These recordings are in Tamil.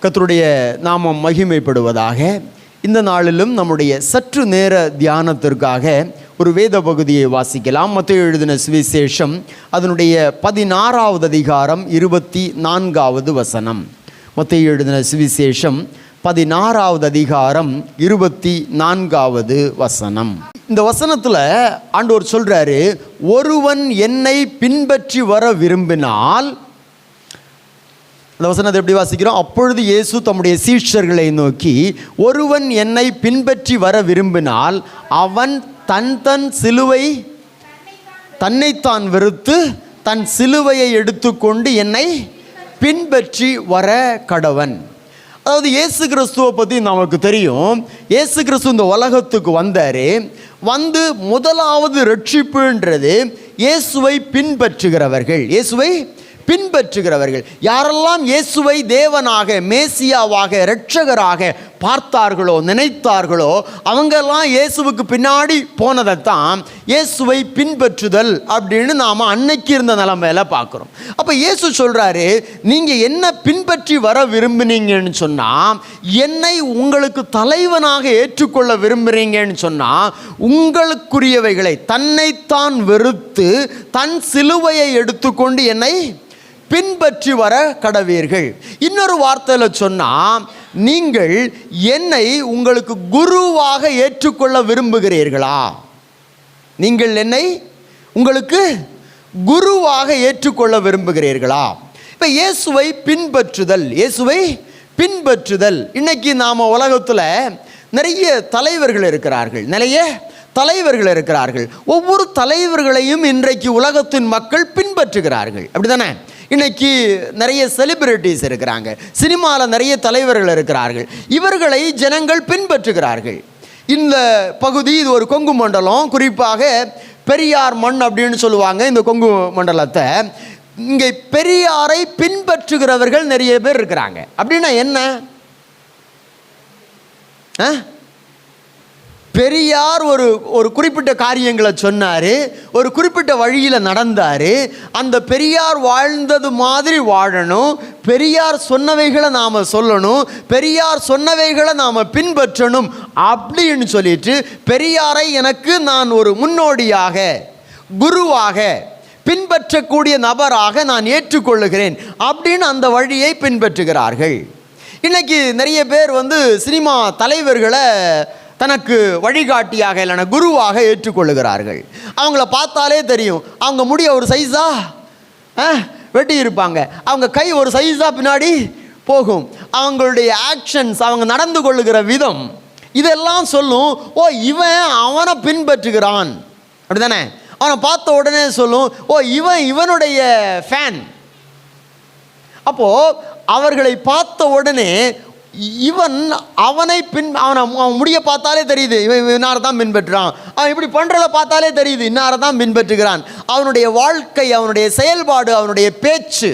கர்த்தருடைய நாமம் மகிமைப்படுவதாக. இந்த நாளிலும் நம்முடைய சற்று நேர தியானத்திற்காக ஒரு வேத பகுதியை வாசிக்கலாம். மத்தேயு எழுதின சுவிசேஷம் அதனுடைய 16வது அதிகாரம் 24வது வசனம். மத்தேயு எழுதின சுவிசேஷம் 16வது அதிகாரம் 24வது வசனம். இந்த வசனத்தில் ஆண்டவர் சொல்றாரு, ஒருவன் என்னை பின்பற்றி வர விரும்பினால், அந்த வசனத்தை எப்படி வாசிக்கிறோம்? அப்பொழுது இயேசு தம்முடைய சீஷர்களை நோக்கி, ஒருவன் என்னை பின்பற்றி வர விரும்பினால் அவன் தன் சிலுவை தன்னைத்தான் வெறுத்து தன் சிலுவையை எடுத்துக்கொண்டு என்னை பின்பற்றி வர கடவன். அதாவது இயேசு கிறிஸ்துவை பற்றி நமக்கு தெரியும். இயேசு கிறிஸ்து இந்த உலகத்துக்கு வந்தார். வந்து முதலாவது ரட்சிப்புன்றது இயேசுவை பின்பற்றுகிறவர்கள். இயேசுவை பின்பற்றுகிறவர்கள் யாரெல்லாம் இயேசுவை தேவனாக, மேசியாவாக, இரட்சகராக பார்த்தார்களோ, நினைத்தார்களோ, அவங்கெல்லாம் இயேசுவுக்கு பின்னாடி போனதைத்தான் இயேசுவை பின்பற்றுதல் அப்படின்னு நாம் அன்னைக்கு இருந்த நிலைமையில பார்க்குறோம். அப்போ இயேசு சொல்கிறாரு, நீங்கள் என்ன பின்பற்றி வர விரும்பினீங்கன்னு சொன்னால், என்னை உங்களுக்கு தலைவனாக ஏற்றுக்கொள்ள விரும்புகிறீங்கன்னு சொன்னால், உங்களுக்குரியவைகளை தன்னைத்தான் வெறுத்து தன் சிலுவையை எடுத்துக்கொண்டு என்னை பின்பற்றி வர கடவீர்கள். இன்னொரு வார்த்தையில் சொன்னால், நீங்கள் என்னை உங்களுக்கு குருவாக ஏற்றுக்கொள்ள விரும்புகிறீர்களா? நீங்கள் என்னை உங்களுக்கு குருவாக ஏற்றுக்கொள்ள விரும்புகிறீர்களா? இப்போ இயேசுவை பின்பற்றுதல், இயேசுவை பின்பற்றுதல். இன்னைக்கு நாம் உலகத்தில் நிறைய தலைவர்கள் இருக்கிறார்கள், நிறைய தலைவர்கள் இருக்கிறார்கள். ஒவ்வொரு தலைவர்களையும் இன்றைக்கு உலகத்தின் மக்கள் பின்பற்றுகிறார்கள், அப்படிதானே? இன்னைக்கு நிறைய செலிபிரிட்டிஸ் இருக்கிறாங்க, சினிமாவில் நிறைய தலைவர்கள் இருக்கிறார்கள். இவர்களை ஜனங்கள் பின்பற்றுகிறார்கள். இந்த பகுதி இது ஒரு கொங்கு மண்டலம், குறிப்பாக பெரியார் மண் அப்படின்னு சொல்லுவாங்க இந்த கொங்கு மண்டலத்தை. இங்கே பெரியாரை பின்பற்றுகிறவர்கள் நிறைய பேர் இருக்கிறாங்க. அப்படின்னா என்ன? பெரியார் ஒரு குறிப்பிட்ட காரியங்களை சொன்னார், ஒரு குறிப்பிட்ட வழியில் நடந்தார். அந்த பெரியார் வாழ்ந்தது மாதிரி வாழணும், பெரியார் சொன்னவைகளை நாம் சொல்லணும், பெரியார் சொன்னவைகளை நாம் பின்பற்றணும் அப்படின்னு சொல்லிட்டு, பெரியாரை எனக்கு நான் ஒரு முன்னோடியாக, குருவாக, பின்பற்றக்கூடிய நபராக நான் ஏற்றுக்கொள்ளுகிறேன் அப்படின்னு அந்த வழியை பின்பற்றுகிறார்கள். இன்னைக்கு நிறைய பேர் சினிமா தலைவர்களை தனக்கு வழிகாட்டியாக இல்லைனா குருவாக ஏற்றுக்கொள்ளுகிறார்கள். அவங்கள பார்த்தாலே தெரியும், அவங்க முடிய ஒரு சைஸா வெட்டி இருப்பாங்க, அவங்க கை ஒரு சைஸா பின்னாடி போகும், அவங்களுடைய ஆக்ஷன்ஸ், அவங்க நடந்து கொள்ளுகிற விதம், இதெல்லாம் சொல்லும், ஓ இவன் அவனை பின்பற்றுகிறான், அப்படிதானே? அவனை பார்த்த உடனே சொல்லும், ஓ இவனுடைய ஃபேன். அப்போ அவர்களை பார்த்த உடனே இவன் அவனை அவன் முடிய பார்த்தாலே தெரியுது, இவன் இன்னாரை தான் பின்பற்றுறான், அவன் இப்படி பண்ணுறத பார்த்தாலே தெரியுது இன்னாரை தான் பின்பற்றுகிறான். அவனுடைய வாழ்க்கை, அவனுடைய செயல்பாடு, அவனுடைய பேச்சு,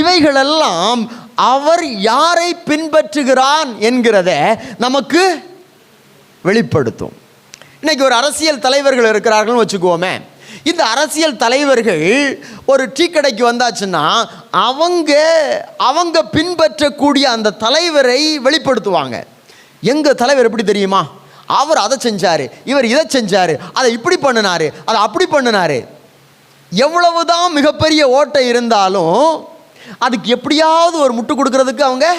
இவைகளெல்லாம் அவர் யாரை பின்பற்றுகிறான் என்கிறத நமக்கு வெளிப்படுத்தும். இன்னைக்கு ஒரு அரசியல் தலைவர்கள் இருக்கிறார்கள்னு வச்சுக்குவோமே. இந்த அரசியல் தலைவர்கள் ஒரு டீ கடைக்கு வந்தாச்சுன்னா அவங்க பின்பற்றக்கூடிய அந்த தலைவரை வெளிப்படுத்துவாங்க. எங்கள் தலைவர் எப்படி தெரியுமா? அவர் அதை செஞ்சார், இவர் இதை செஞ்சார், அதை இப்படி பண்ணினார், அதை அப்படி பண்ணினார். எவ்வளவுதான் மிகப்பெரிய ஓட்டை இருந்தாலும் அதுக்கு எப்படியாவது ஒரு முட்டு கொடுக்கறதுக்கு அவங்க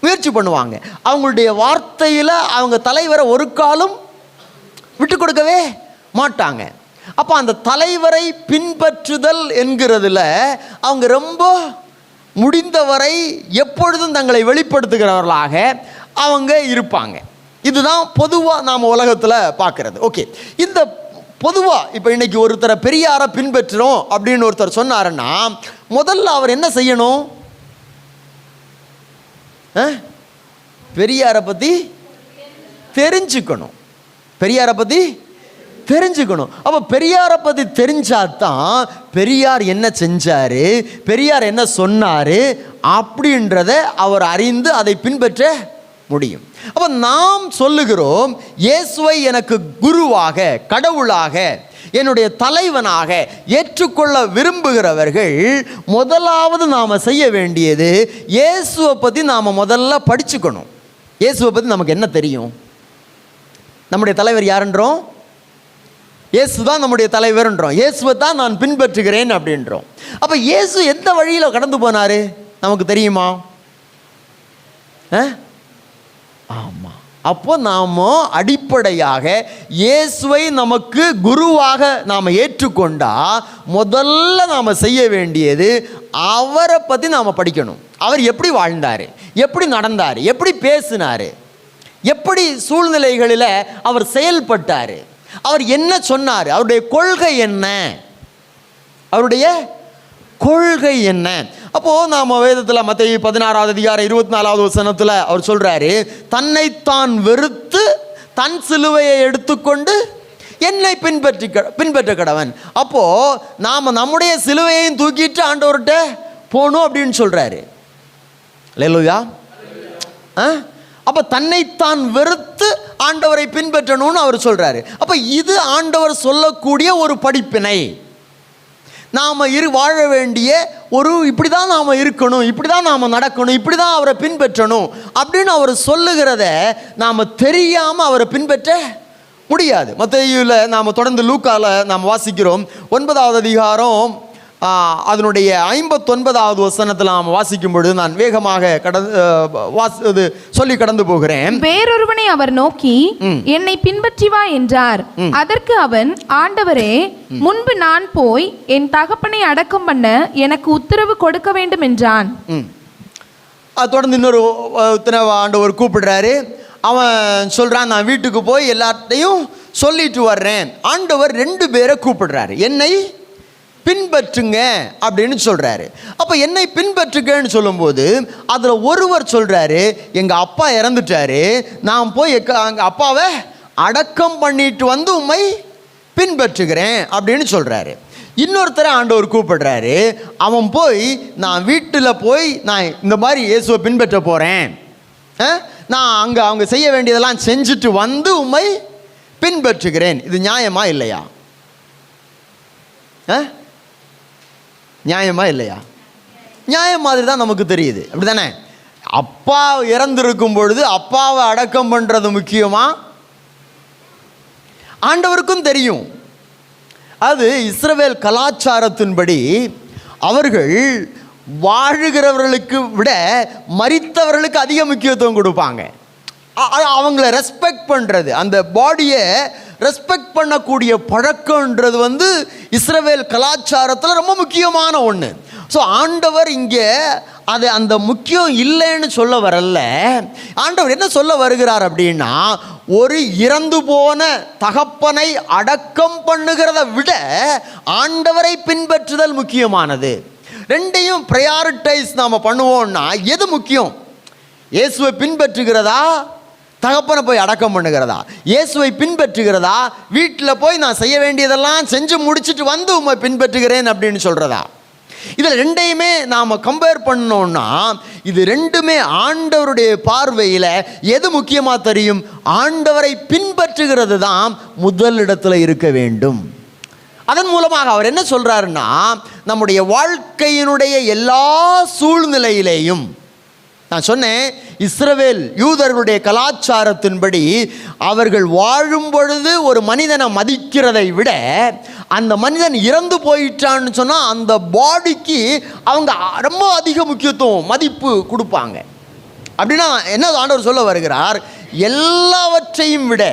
முயற்சி பண்ணுவாங்க. அவங்களுடைய வார்த்தையில் அவங்க தலைவரை ஒரு காலம் விட்டு கொடுக்கவே மாட்டாங்க. அப்போ அந்த தலைவரை பின்பற்றுதல் என்கிறதுல அவங்க ரொம்ப முடிந்தவரை எப்பொழுதும் தங்களை வெளிப்படுத்துகிறவர்களாக அவங்க இருப்பாங்க. இதுதான் பொதுவாக நாம் உலகத்தில் பார்க்குறது. ஓகே, இந்த பொதுவாக இப்போ இன்னைக்கு ஒருத்தரை பெரியாரை பின்பற்றுறோம் அப்படின்னு ஒருத்தர் சொன்னாருன்னா, முதல்ல அவர் என்ன செய்யணும்? பெரியாரை பற்றி தெரிஞ்சுக்கணும், பெரியாரை பற்றி தெரிஞ்சுக்கணும். அப்போ பெரியாரை பற்றி தெரிஞ்சாதான் பெரியார் என்ன செஞ்சார், பெரியார் என்ன சொன்னார் அப்படின்றத அவர் அறிந்து அதை பின்பற்ற முடியும். அப்போ நாம் சொல்லுகிறோம், இயேசுவை எனக்கு குருவாக, கடவுளாக, என்னுடைய தலைவனாக ஏற்றுக்கொள்ள விரும்புகிறவர்கள் முதலாவது நாம் செய்ய வேண்டியது இயேசுவை பற்றி நாம் முதல்ல படிச்சுக்கணும். இயேசுவை பற்றி நமக்கு என்ன தெரியும்? நம்முடைய தலைவர் யாருன்றோம்? இயேசு தான் நம்முடைய தலைவர்ன்றோம். இயேசுவை தான் நான் பின்பற்றுகிறேன் அப்படின்றோம். அப்போ இயேசு எந்த வழியில் கடந்து போனார் நமக்கு தெரியுமா? ஆமாம். அப்போ நாம் அடிப்படையாக இயேசுவை நமக்கு குருவாக நாம் ஏற்றுக்கொண்டா முதல்ல நாம் செய்ய வேண்டியது அவரை பற்றி நாம் படிக்கணும். அவர் எப்படி வாழ்ந்தார், எப்படி நடந்தார், எப்படி பேசினார், எப்படி சூழ்நிலைகளில் அவர் செயல்பட்டார், அவர் என்ன சொன்னார், அவருடைய கொள்கை என்ன, அவருடைய கொள்கை என்ன. அப்போது நாம் வேதத்தில் மத்தேயு 16வது அதிகாரம் 24வது வசனத்தில் அவர் சொல்கிறாரு, தன்னைத்தான் வெறுத்து தன் சிலுவையை எடுத்துக்கொண்டு என்னை பின்பற்ற கடவன். அப்போது நாம் நம்முடைய சிலுவையையும் தூக்கிட்டு ஆண்டவர்கிட்ட போகணும் அப்படின்னு சொல்கிறாரு. அல்லேலூயா. அப்போ தன்னைத்தான் வெறுத்து ஆண்டவரை பின்பற்றணும்னு அவர் சொல்கிறாரு. அப்போ இது ஆண்டவர் சொல்லக்கூடிய ஒரு படிப்பினை. நாம் வாழ வேண்டிய ஒரு இப்படி தான் நாம் இருக்கணும், இப்படி தான் நாம் நடக்கணும், இப்படி தான் அவரை பின்பற்றணும் அப்படின்னு அவர் சொல்லுகிறத நாம் தெரியாமல் அவரை பின்பற்ற முடியாது. மத்தேயுவில் நாம் தொடர்ந்து லூக்காவில் நாம் வாசிக்கிறோம் 9வது அதிகாரம் அதனுடைய 59வது வசனத்தில் நாம் வாசிக்கும் பொழுது நான் வேகமாக சொல்லி கடந்து போகிறேன். வேறொருவனை அவர் நோக்கி என்னை பின்பற்றி வா என்றார். அதற்கு அவன், ஆண்டவரே, முன்பு நான் போய் என் தகப்பனை அடக்கம் பண்ண எனக்கு உத்தரவு கொடுக்க வேண்டும் என்றான். தொடர்ந்து இன்னொரு ஆண்டவர் கூப்பிடுறாரு. அவன் சொல்றான், நான் வீட்டுக்கு போய் எல்லாத்தையும் சொல்லிட்டு வர்றேன். ஆண்டவர் 2 பேரை கூப்பிடுறாரு, என்னை பின்பற்றுங்க அப்படின்னு சொல்கிறாரு. அப்போ என்னை பின்பற்றுங்கன்னு சொல்லும்போது அதில் ஒருவர் சொல்கிறாரு, எங்கள் அப்பா இறந்துட்டாரு, நான் போய் எங்கள் அப்பாவை அடக்கம் பண்ணிட்டு வந்து உம்மை பின்பற்றுகிறேன் அப்படின்னு சொல்கிறாரு. இன்னொருத்தரை ஆண்டவர் கூப்பிடுறாரு. அவன் போய் நான் வீட்டில் போய் நான் இந்த மாதிரி இயேசுவை பின்பற்ற போகிறேன், நான் அங்கே அவங்க செய்ய வேண்டியதெல்லாம் செஞ்சுட்டு வந்து உம்மை பின்பற்றுகிறேன். இது நியாயமா இல்லையா? நியாயமா இல்லையா? நியாயம் மாதிரி தான் நமக்கு தெரியுது, அப்படி தானே? அப்பா இறந்திருக்கும் பொழுது அப்பாவை அடக்கம் பண்ணுறது முக்கியமா? ஆண்டவருக்கும் தெரியும். அது இஸ்ரவேல் கலாச்சாரத்தின்படி அவர்கள் வாழுகிறவர்களுக்கு விட மரித்தவர்களுக்கு அதிக முக்கியத்துவம் கொடுப்பாங்க. அவங்கள ரெஸ்பெக்ட் பண்ணுறது, அந்த பாடியை ரெஸ்பெக்ட் பண்ணக்கூடிய பழக்கன்றது வந்து இஸ்ரவேல் கலாச்சாரத்தில் ரொம்ப முக்கியமான ஒன்று. ஸோ ஆண்டவர் இங்கே அது அந்த முக்கியம் இல்லைன்னு சொல்ல வரல. ஆண்டவர் என்ன சொல்ல வருகிறார் அப்படின்னா, ஒரு இறந்து போன தகப்பனை அடக்கம் பண்ணுகிறத விட ஆண்டவரை பின்பற்றுதல் முக்கியமானது. ரெண்டையும் ப்ரையாரிட்டைஸ் நாம் பண்ணுவோம்னா எது முக்கியம்? இயேசுவை பின்பற்றுகிறதா, தகப்பனை போய் அடக்கம் பண்ணுகிறதா? இயேசுவை பின்பற்றுகிறதா, வீட்டில் போய் நான் செய்ய வேண்டியதெல்லாம் செஞ்சு முடிச்சுட்டு வந்து உம்மை பின்பற்றுகிறேன் அப்படின்னு சொல்கிறதா? இதில் ரெண்டையுமே நாம் கம்பேர் பண்ணோன்னா இது ரெண்டுமே ஆண்டவருடைய பார்வையில் எது முக்கியமாக தெரியும்? ஆண்டவரை பின்பற்றுகிறது தான் முதலிடத்தில் இருக்க வேண்டும். அதன் மூலமாக அவர் என்ன சொல்கிறாருன்னா, நம்முடைய வாழ்க்கையினுடைய எல்லா சூழ்நிலையிலேயும், நான் சொன்னேன் இஸ்ரவேல் யூதர்களுடைய கலாச்சாரத்தின்படி அவர்கள் வாழும் பொழுது ஒரு மனிதனை மதிக்கிறதை விட அந்த மனிதன் இறந்து போயிட்டான்னு சொன்னால் அந்த பாடிக்கு அவங்க ரொம்ப அதிக முக்கியத்துவம் மதிப்பு கொடுப்பாங்க. அப்படின்னா என்ன ஆண்டவர் சொல்ல வருகிறார்? எல்லாவற்றையும் விட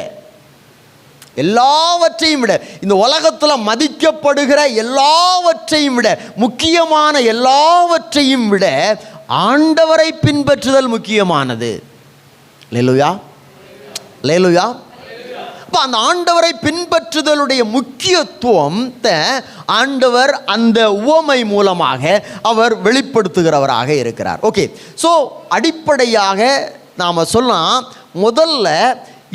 இந்த உலகத்தில் மதிக்கப்படுகிற எல்லாவற்றையும் விட, முக்கியமான எல்லாவற்றையும் விட ஆண்டவரை பின்பற்றுதல் முக்கியமானது. அல்லேலூயா, அல்லேலூயா. அப்போ அந்த ஆண்டவரை பின்பற்றுதலுடைய முக்கியத்துவத்தை ஆண்டவர் அந்த உவமை மூலமாக அவர் வெளிப்படுத்துகிறவராக இருக்கிறார். ஓகே, ஸோ அடிப்படையாக நாம் சொல்லலாம், முதல்ல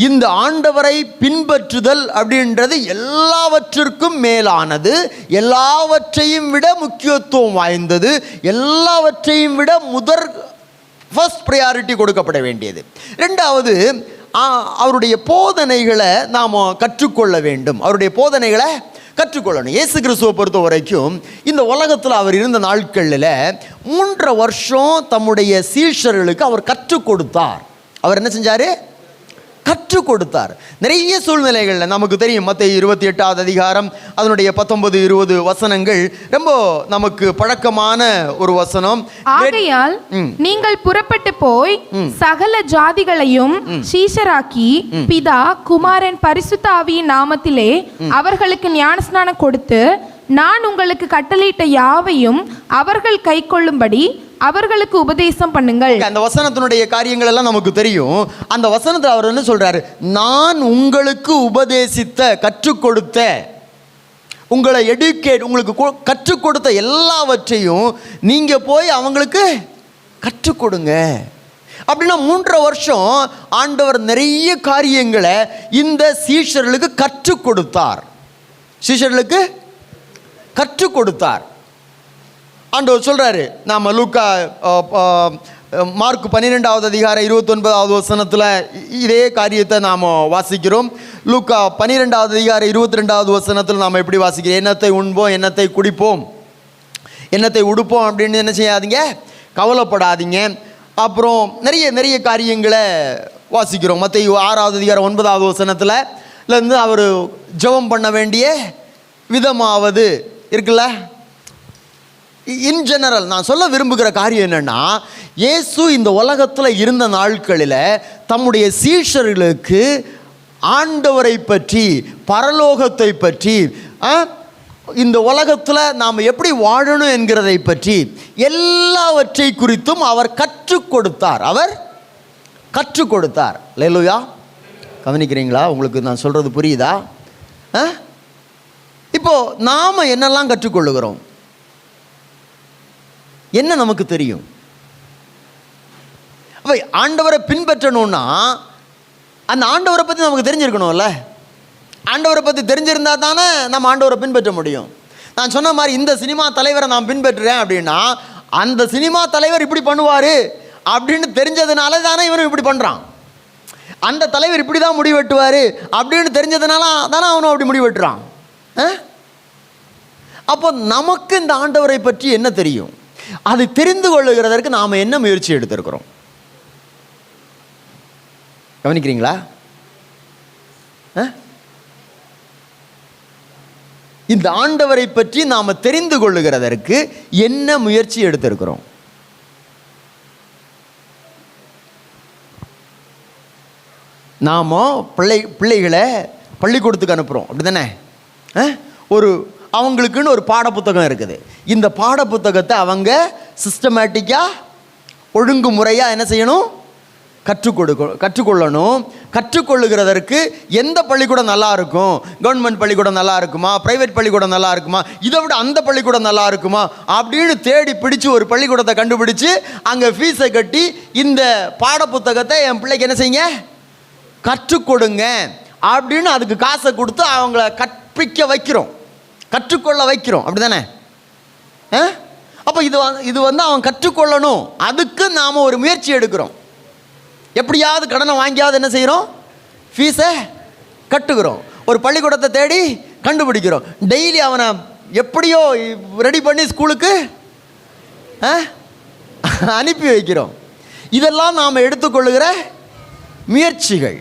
இந்த ஆண்டவரை பின்பற்றுதல் அப்படின்றது எல்லாவற்றிற்கும் மேலானது, எல்லாவற்றையும் விட முக்கியத்துவம் வாய்ந்தது, எல்லாவற்றையும் விட ஃபர்ஸ்ட் ப்ரையாரிட்டி கொடுக்கப்பட வேண்டியது. ரெண்டாவது, அவருடைய போதனைகளை நாம் கற்றுக்கொள்ள வேண்டும். அவருடைய போதனைகளை கற்றுக்கொள்ளணும். இயேசு கிறிஸ்துவை பொறுத்த வரைக்கும் இந்த உலகத்தில் அவர் இருந்த நாட்களில் 3 வருஷம் தம்முடைய சீஷர்களுக்கு அவர் கற்றுக் கொடுத்தார். அவர் என்ன செஞ்சார்? கற்றுக் கொடுத்தார். நிறைய சூழ்நிலைகளில் நமக்கு தெரியும். மத்தேயு 28வது அதிகாரம் அதனுடைய 19-20 வசனங்கள் ரொம்ப நமக்கு பழக்கமான ஒரு வசனம். ஆகையால் நீங்கள் புறப்பட்டு போய் சகல ஜாதிகளையும் சீஷராக்கி பிதா குமாரன் பரிசுத்த ஆவியின் நாமத்திலே அவர்களுக்கு ஞானஸ்நானம் கொடுத்து நான் உங்களுக்கு கட்டளையிட்ட யாவையும் அவர்கள் கைக்கொள்ளும்படி அவர்களுக்கு உபதேசம் பண்ணுங்கள். அந்த வசனத்தினுடைய காரியங்கள் எல்லாம் நமக்கு தெரியும். அந்த வசனத்தில் அவர் என்ன சொல்றாரு? நான் உங்களுக்கு உபதேசித்த, கற்றுக் கொடுத்த, உங்களை எடுக்கேட், உங்களுக்கு கற்றுக் கொடுத்த எல்லாவற்றையும் நீங்க போய் அவங்களுக்கு கற்றுக் கொடுங்க. அப்படின்னா 3 வருஷம் ஆண்டவர் நிறைய காரியங்களை இந்த சீஷர்களுக்கு கற்றுக் கொடுத்தார். சீஷர்களுக்கு கற்றுக் கொடுத்தார். ஆண்டவர் சொல்றாரு, நாம லூக்கா மார்க் 12வது அதிகாரம் 29வது வசனத்தில் இதே காரியத்தை நாம் வாசிக்கிறோம். லூக்கா 12வது அதிகாரம் 22வது வசனத்தில் நாம் எப்படி வாசிக்கிறோம்? எண்ணத்தை உண்போம், எண்ணத்தை குடிப்போம், எண்ணத்தை உடுப்போம் அப்படின்னு என்ன செய்யாதீங்க, கவலைப்படாதீங்க. அப்புறம் நிறைய நிறைய காரியங்களை வாசிக்கிறோம். மத்தேயு 6வது அதிகாரம் 9வது வசனத்தில் இருந்து அவர் ஜெபம் பண்ண வேண்டிய விதமாவது இருக்குல்ல. இன் ஜெனரல் நான் சொல்ல விரும்புகிற காரியம் என்னென்னா, இயேசு இந்த உலகத்தில் இருந்த நாட்களில் தம்முடைய சீஷர்களுக்கு ஆண்டவரை பற்றி, பரலோகத்தை பற்றி, இந்த உலகத்தில் நாம் எப்படி வாழணும் என்கிறதை பற்றி எல்லாவற்றை குறித்தும் அவர் கற்றுக் கொடுத்தார். அவர் கற்றுக் கொடுத்தார். அல்லேலூயா. கவனிக்கிறீங்களா? உங்களுக்கு நான் சொல்கிறது புரியுதா? இப்போது நாம் என்னெல்லாம் கற்றுக்கொள்ளுகிறோம்? என்ன நமக்கு தெரியும்? அப்போ ஆண்டவரை பின்பற்றணும்னா அந்த ஆண்டவரை பற்றி நமக்கு தெரிஞ்சிருக்கணும்ல. ஆண்டவரை பற்றி தெரிஞ்சிருந்தா தானே நம்ம ஆண்டவரை பின்பற்ற முடியும். நான் சொன்ன மாதிரி இந்த சினிமா தலைவரை நான் பின்பற்றுறேன் அப்படின்னா அந்த சினிமா தலைவர் இப்படி பண்ணுவார் அப்படின்னு தெரிஞ்சதுனால தானே இவனும் இப்படி பண்ணுறான். அந்த தலைவர் இப்படி தான் முடிவெட்டுவார் அப்படின்னு தெரிஞ்சதுனால தானே அவனும் அப்படி முடிவெட்டுறான். அப்போ நமக்கு இந்த ஆண்டவரை பற்றி என்ன தெரியும்? அதை தெரிந்து கொள்ளுகிறதற்கு நாம் என்ன முயற்சி எடுத்திருக்கிறோம்? கவனிக்கிறீங்களா? இந்த ஆண்டவரை பற்றி நாம் தெரிந்து கொள்ளுகிறதற்கு என்ன முயற்சி எடுத்திருக்கிறோம்? நாம் பிள்ளைகளை பள்ளிக்கூடத்துக்கு அனுப்புகிறோம், அப்படி தானே? அவங்களுக்குன்னு ஒரு பாடப்புத்தகம் இருக்குது. இந்த பாடப்புத்தகத்தை அவங்க சிஸ்டமேட்டிக்காக ஒழுங்குமுறையாக என்ன செய்யணும்? கற்றுக்கொள்ளணும். கற்றுக்கொள்ளுகிறதற்கு எந்த பள்ளிக்கூடம் நல்லா இருக்கும்? கவர்மெண்ட் பள்ளிக்கூடம் நல்லா இருக்குமா, ப்ரைவேட் பள்ளிக்கூடம் நல்லா இருக்குமா, இதை விட அந்த பள்ளிக்கூடம் நல்லா இருக்குமா அப்படின்னு தேடி பிடிச்சி ஒரு பள்ளிக்கூடத்தை கண்டுபிடிச்சி அங்கே ஃபீஸை கட்டி இந்த பாடப்புத்தகத்தை என் பிள்ளைக்கு என்ன செய்யுங்க, கற்றுக்கொடுங்க அப்படின்னு அதுக்கு காசை கொடுத்து அவங்கள கற்பிக்க வைக்கிறோம், கற்றுக்கொள்ள வைக்கிறோம், அப்படி தானே? அப்போ இது அவன் கற்றுக்கொள்ளணும். அதுக்கு நாம் ஒரு முயற்சி எடுக்கிறோம். எப்படியாவது கடனை வாங்கியாவது என்ன செய்கிறோம்? ஃபீஸை கட்டுகிறோம். ஒரு பள்ளிக்கூடத்தை தேடி கண்டுபிடிக்கிறோம். டெய்லி அவனை எப்படியோ ரெடி பண்ணி ஸ்கூலுக்கு அனுப்பி வைக்கிறோம். இதெல்லாம் நாம் எடுத்துக்கொள்ளுகிற முயற்சிகள்.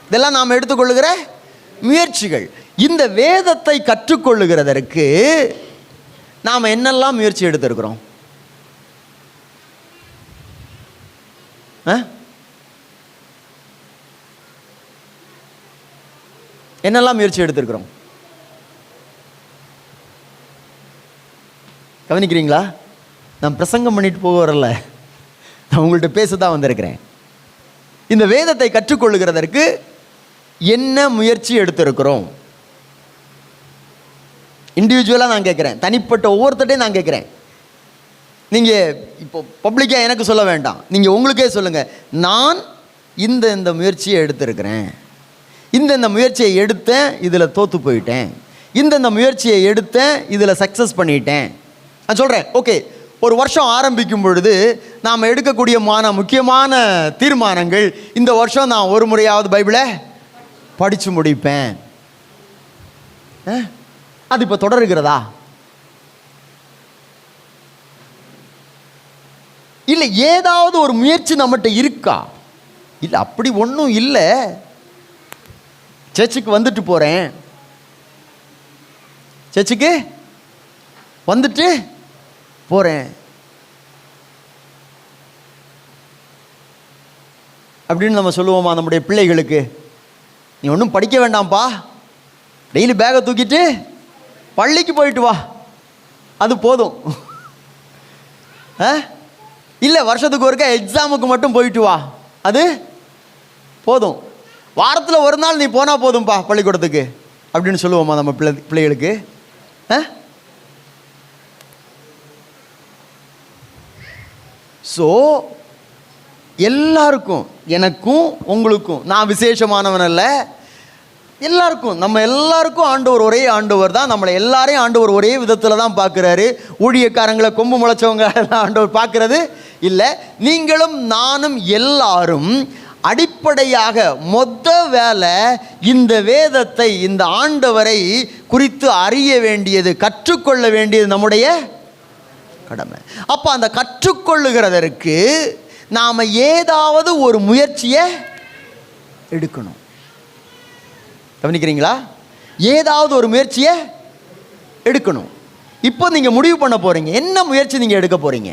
இதெல்லாம் நாம் எடுத்துக்கொள்ளுகிற முயற்சிகள். இந்த வேதத்தை கற்றுக்கொள்ளுகிறதற்கு நாம் என்னெல்லாம் முயற்சி எடுத்திருக்கிறோம்? என்னெல்லாம் முயற்சி எடுத்திருக்கிறோம்? கவனிக்கிறீங்களா? நான் பிரசங்கம் பண்ணிட்டு போக வரல, நான் உங்கள்கிட்ட பேசதான் வந்திருக்கிறேன். இந்த வேதத்தை கற்றுக்கொள்ளுகிறதற்கு என்ன முயற்சி எடுத்திருக்கிறோம்? இண்டிவிஜுவலாக நான் கேட்குறேன், தனிப்பட்ட ஒவ்வொருத்தட்டையும் நான் கேட்குறேன். நீங்கள் இப்போ பப்ளிக்காக எனக்கு சொல்ல வேண்டாம், நீங்கள் உங்களுக்கே சொல்லுங்கள். நான் இந்த முயற்சியை எடுத்திருக்கிறேன், இந்த முயற்சியை எடுத்தேன், இதில் தோற்று போயிட்டேன், இந்த முயற்சியை எடுத்தேன், இதில் சக்ஸஸ் பண்ணிட்டேன். நான் சொல்கிறேன், ஓகே, ஒரு வருஷம் ஆரம்பிக்கும் பொழுது நாம் எடுக்கக்கூடிய முக்கியமான தீர்மானங்கள், இந்த வருஷம் நான் ஒரு முறையாவது பைபிளை படித்து முடிப்பேன், அது இப்போ தொடருகிறதா? இல்லை ஏதாவது ஒரு முயற்சி நம்மகிட்ட இருக்கா? இல்லை, அப்படி ஒன்றும் இல்லை. சர்ச்சுக்கு வந்துட்டு போகிறேன், சர்ச்சுக்கு வந்துட்டு போகிறேன் அப்படின்னு நம்ம சொல்லுவோமா நம்முடைய பிள்ளைகளுக்கு? நீ ஒன்றும் படிக்க வேண்டாம்ப்பா, டெய்லி பேகை தூக்கிட்டு பள்ளிக்கு போயிட்டு வா, அது போதும். இல்லை, வருஷத்துக்கு ஒருக்கா எக்ஸாமுக்கு மட்டும் போயிட்டு வா, அது போதும். வாரத்தில் ஒரு நாள் நீ போனால் போதும்பா பள்ளிக்கூடத்துக்கு அப்படின்னு சொல்லுவோமா நம்ம பிள்ளைகளுக்கு? ஸோ எல்லாருக்கும், எனக்கும் உங்களுக்கும், நான் விசேஷமானவன் அல்ல, எல்லாருக்கும், நம்ம எல்லாருக்கும் ஆண்டவர் ஒரே ஆண்டவர் தான். நம்மளை எல்லாரையும் ஆண்டவர் ஒரே விதத்தில் தான் பார்க்குறாரு. ஊழியக்காரங்களை கொம்பு முளைச்சவங்க ஆண்டவர் பார்க்கறது இல்லை. நீங்களும் நானும் எல்லாரும் அடிப்படையாக மொத்த வேலை இந்த வேதத்தை, இந்த ஆண்டவரை குறித்து அறிய வேண்டியது, கற்றுக்கொள்ள வேண்டியது நம்முடைய கடமை. அப்போ அந்த கற்றுக்கொள்ளுகிறதற்கு நாம் ஏதாவது ஒரு முயற்சியை எடுக்கணும். கவனிக்கிறீங்களா? ஏதாவது ஒரு முயற்சியை எடுக்கணும். இப்போ நீங்கள் முடிவு பண்ண போகிறீங்க, என்ன முயற்சி நீங்கள் எடுக்க போகிறீங்க?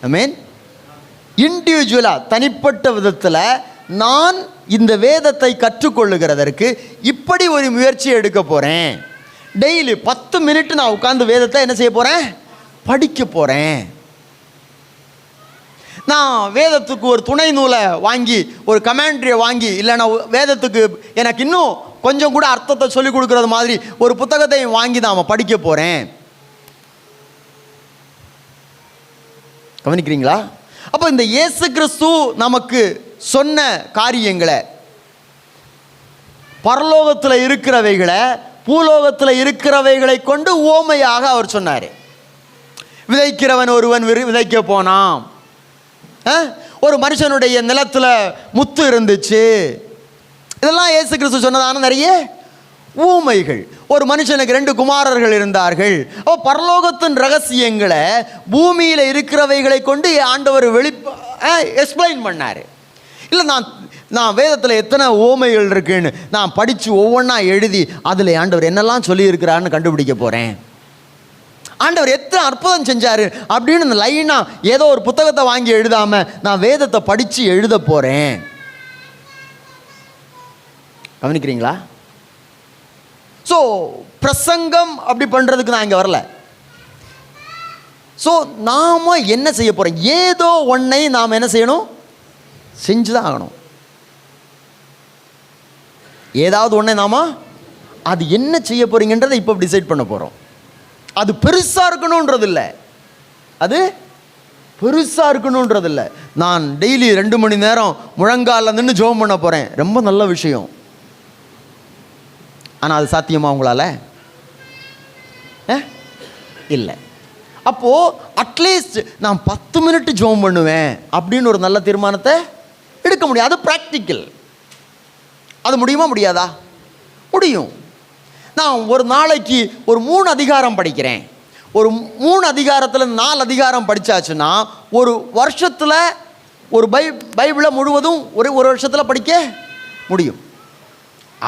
ஆமென். இண்டிவிஜுவலாக, தனிப்பட்ட விதத்தில் நான் இந்த வேதத்தை கற்றுக்கொள்ளுகிறதற்கு இப்படி ஒரு முயற்சி எடுக்க போகிறேன். டெய்லி 10 மினிட் நான் உட்கார்ந்து வேதத்தை என்ன செய்ய போகிறேன்? படிக்க போகிறேன். நான் வேதத்துக்கு ஒரு துணை நூலை வாங்கி, ஒரு கமெண்ட்ரியை வாங்கி, இல்லை நான் வேதத்துக்கு எனக்கு இன்னும் கொஞ்சம் கூட அர்த்தத்தை சொல்லிக் கொடுக்கறது மாதிரி ஒரு புத்தகத்தையும் வாங்கி நான் படிக்க போகிறேன். கவனிக்கிறீங்களா? அப்போ இந்த இயேசு கிறிஸ்து நமக்கு சொன்ன காரியங்களை, பரலோகத்தில் இருக்கிறவைகளை பூலோகத்தில் இருக்கிறவைகளை கொண்டு ஓமையாக அவர் சொன்னார். விதைக்கிறவன் ஒருவன் விதைக்க போனான், ஒரு மனுஷனுடைய நிலத்தில் முத்து இருந்துச்சு. இதெல்லாம் இயேசு கிறிஸ்து சொன்னதான நிறைய ஊமைகள். ஒரு மனுஷனுக்கு 2 குமாரர்கள் இருந்தார்கள். பரலோகத்தின் ரகசியங்களை பூமியில் இருக்கிறவைகளை கொண்டு ஆண்டவர் எக்ஸ்பிளைன் பண்ணார். இல்லை, நான் வேதத்தில் எத்தனை ஓமைகள் இருக்குன்னு நான் படித்து ஒவ்வொன்றா எழுதி அதில் ஆண்டவர் என்னெல்லாம் சொல்லியிருக்கிறான்னு கண்டுபிடிக்க போகிறேன். ஆண்டவர் எத்தனை அற்புதம் செஞ்சார் அப்படின்னு இந்த லைனாக ஏதோ ஒரு புத்தகத்தை வாங்கி எழுதாமல் நான் வேதத்தை படித்து எழுத போகிறேன். கவனிக்கிறீங்களா? ஸோ பிரசங்கம் அப்படி பண்ணுறதுக்கு நான் இங்கே வரல. ஸோ நாம் என்ன செய்ய போகிறோம்? ஏதோ ஒன்றை நாம் என்ன செய்யணும்? செஞ்சு தான் ஆகணும். ஏதாவது ஒன்றை நாம் அது என்ன செய்ய போகிறீங்கன்றதை இப்போ டிசைட் பண்ண போகிறோம். அது பெருசாக இருக்கணுன்றது இல்லை, அது பெருசாக இருக்கணுன்றது இல்லை. நான் டெய்லி 2 மணி நேரம் முழங்காலில் நின்று ஜெபம் பண்ண போகிறேன், ரொம்ப நல்ல விஷயம். ஆனால் அது சாத்தியமா உங்களால்? இல்லை. அப்போது அட்லீஸ்ட் நான் 10 மினிட் ஜெபம் பண்ணுவேன் அப்படின்னு ஒரு நல்ல தீர்மானத்தை எடுக்க முடியும். அது ப்ராக்டிக்கல். அது முடியுமா முடியாதா? முடியும். நான் ஒரு நாளைக்கு ஒரு 3 அதிகாரம் படிக்கிறேன். ஒரு 3 அதிகாரத்தில் 4 அதிகாரம் படித்தாச்சுன்னா ஒரு வருஷத்தில் ஒரு பைபிளை முழுவதும் ஒரு வருஷத்தில் படிக்க முடியும்.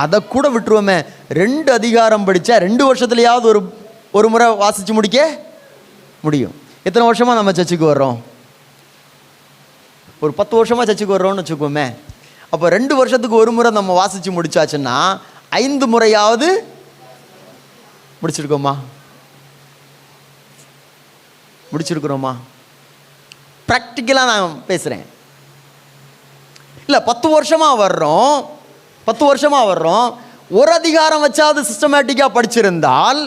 அதை கூட விட்டுருவோமே, 2 அதிகாரம் படித்தா 2 வருஷத்துலையாவது ஒரு முறை வாசித்து முடிக்க முடியும். எத்தனை வருஷமாக நம்ம சர்ச்சுக்கு வர்றோம்? ஒரு 10 வருஷமாக சர்ச்சுக்கு வர்றோம்னு வச்சுக்கோமே. அப்போ 2 வருஷத்துக்கு ஒரு முறை நம்ம வாசித்து முடிச்சாச்சுன்னா 5 முறையாவது முடிச்சிருக்கோமா? முடிச்சிருக்கிறோமா? ப்ராக்டிக்கலாக நான் பேசுகிறேன். இல்லை, 10 வருஷமாக வர்றோம், ஒரு அதிகாரம் வச்சாவது சிஸ்டமேட்டிக்காக படிச்சிருந்தால்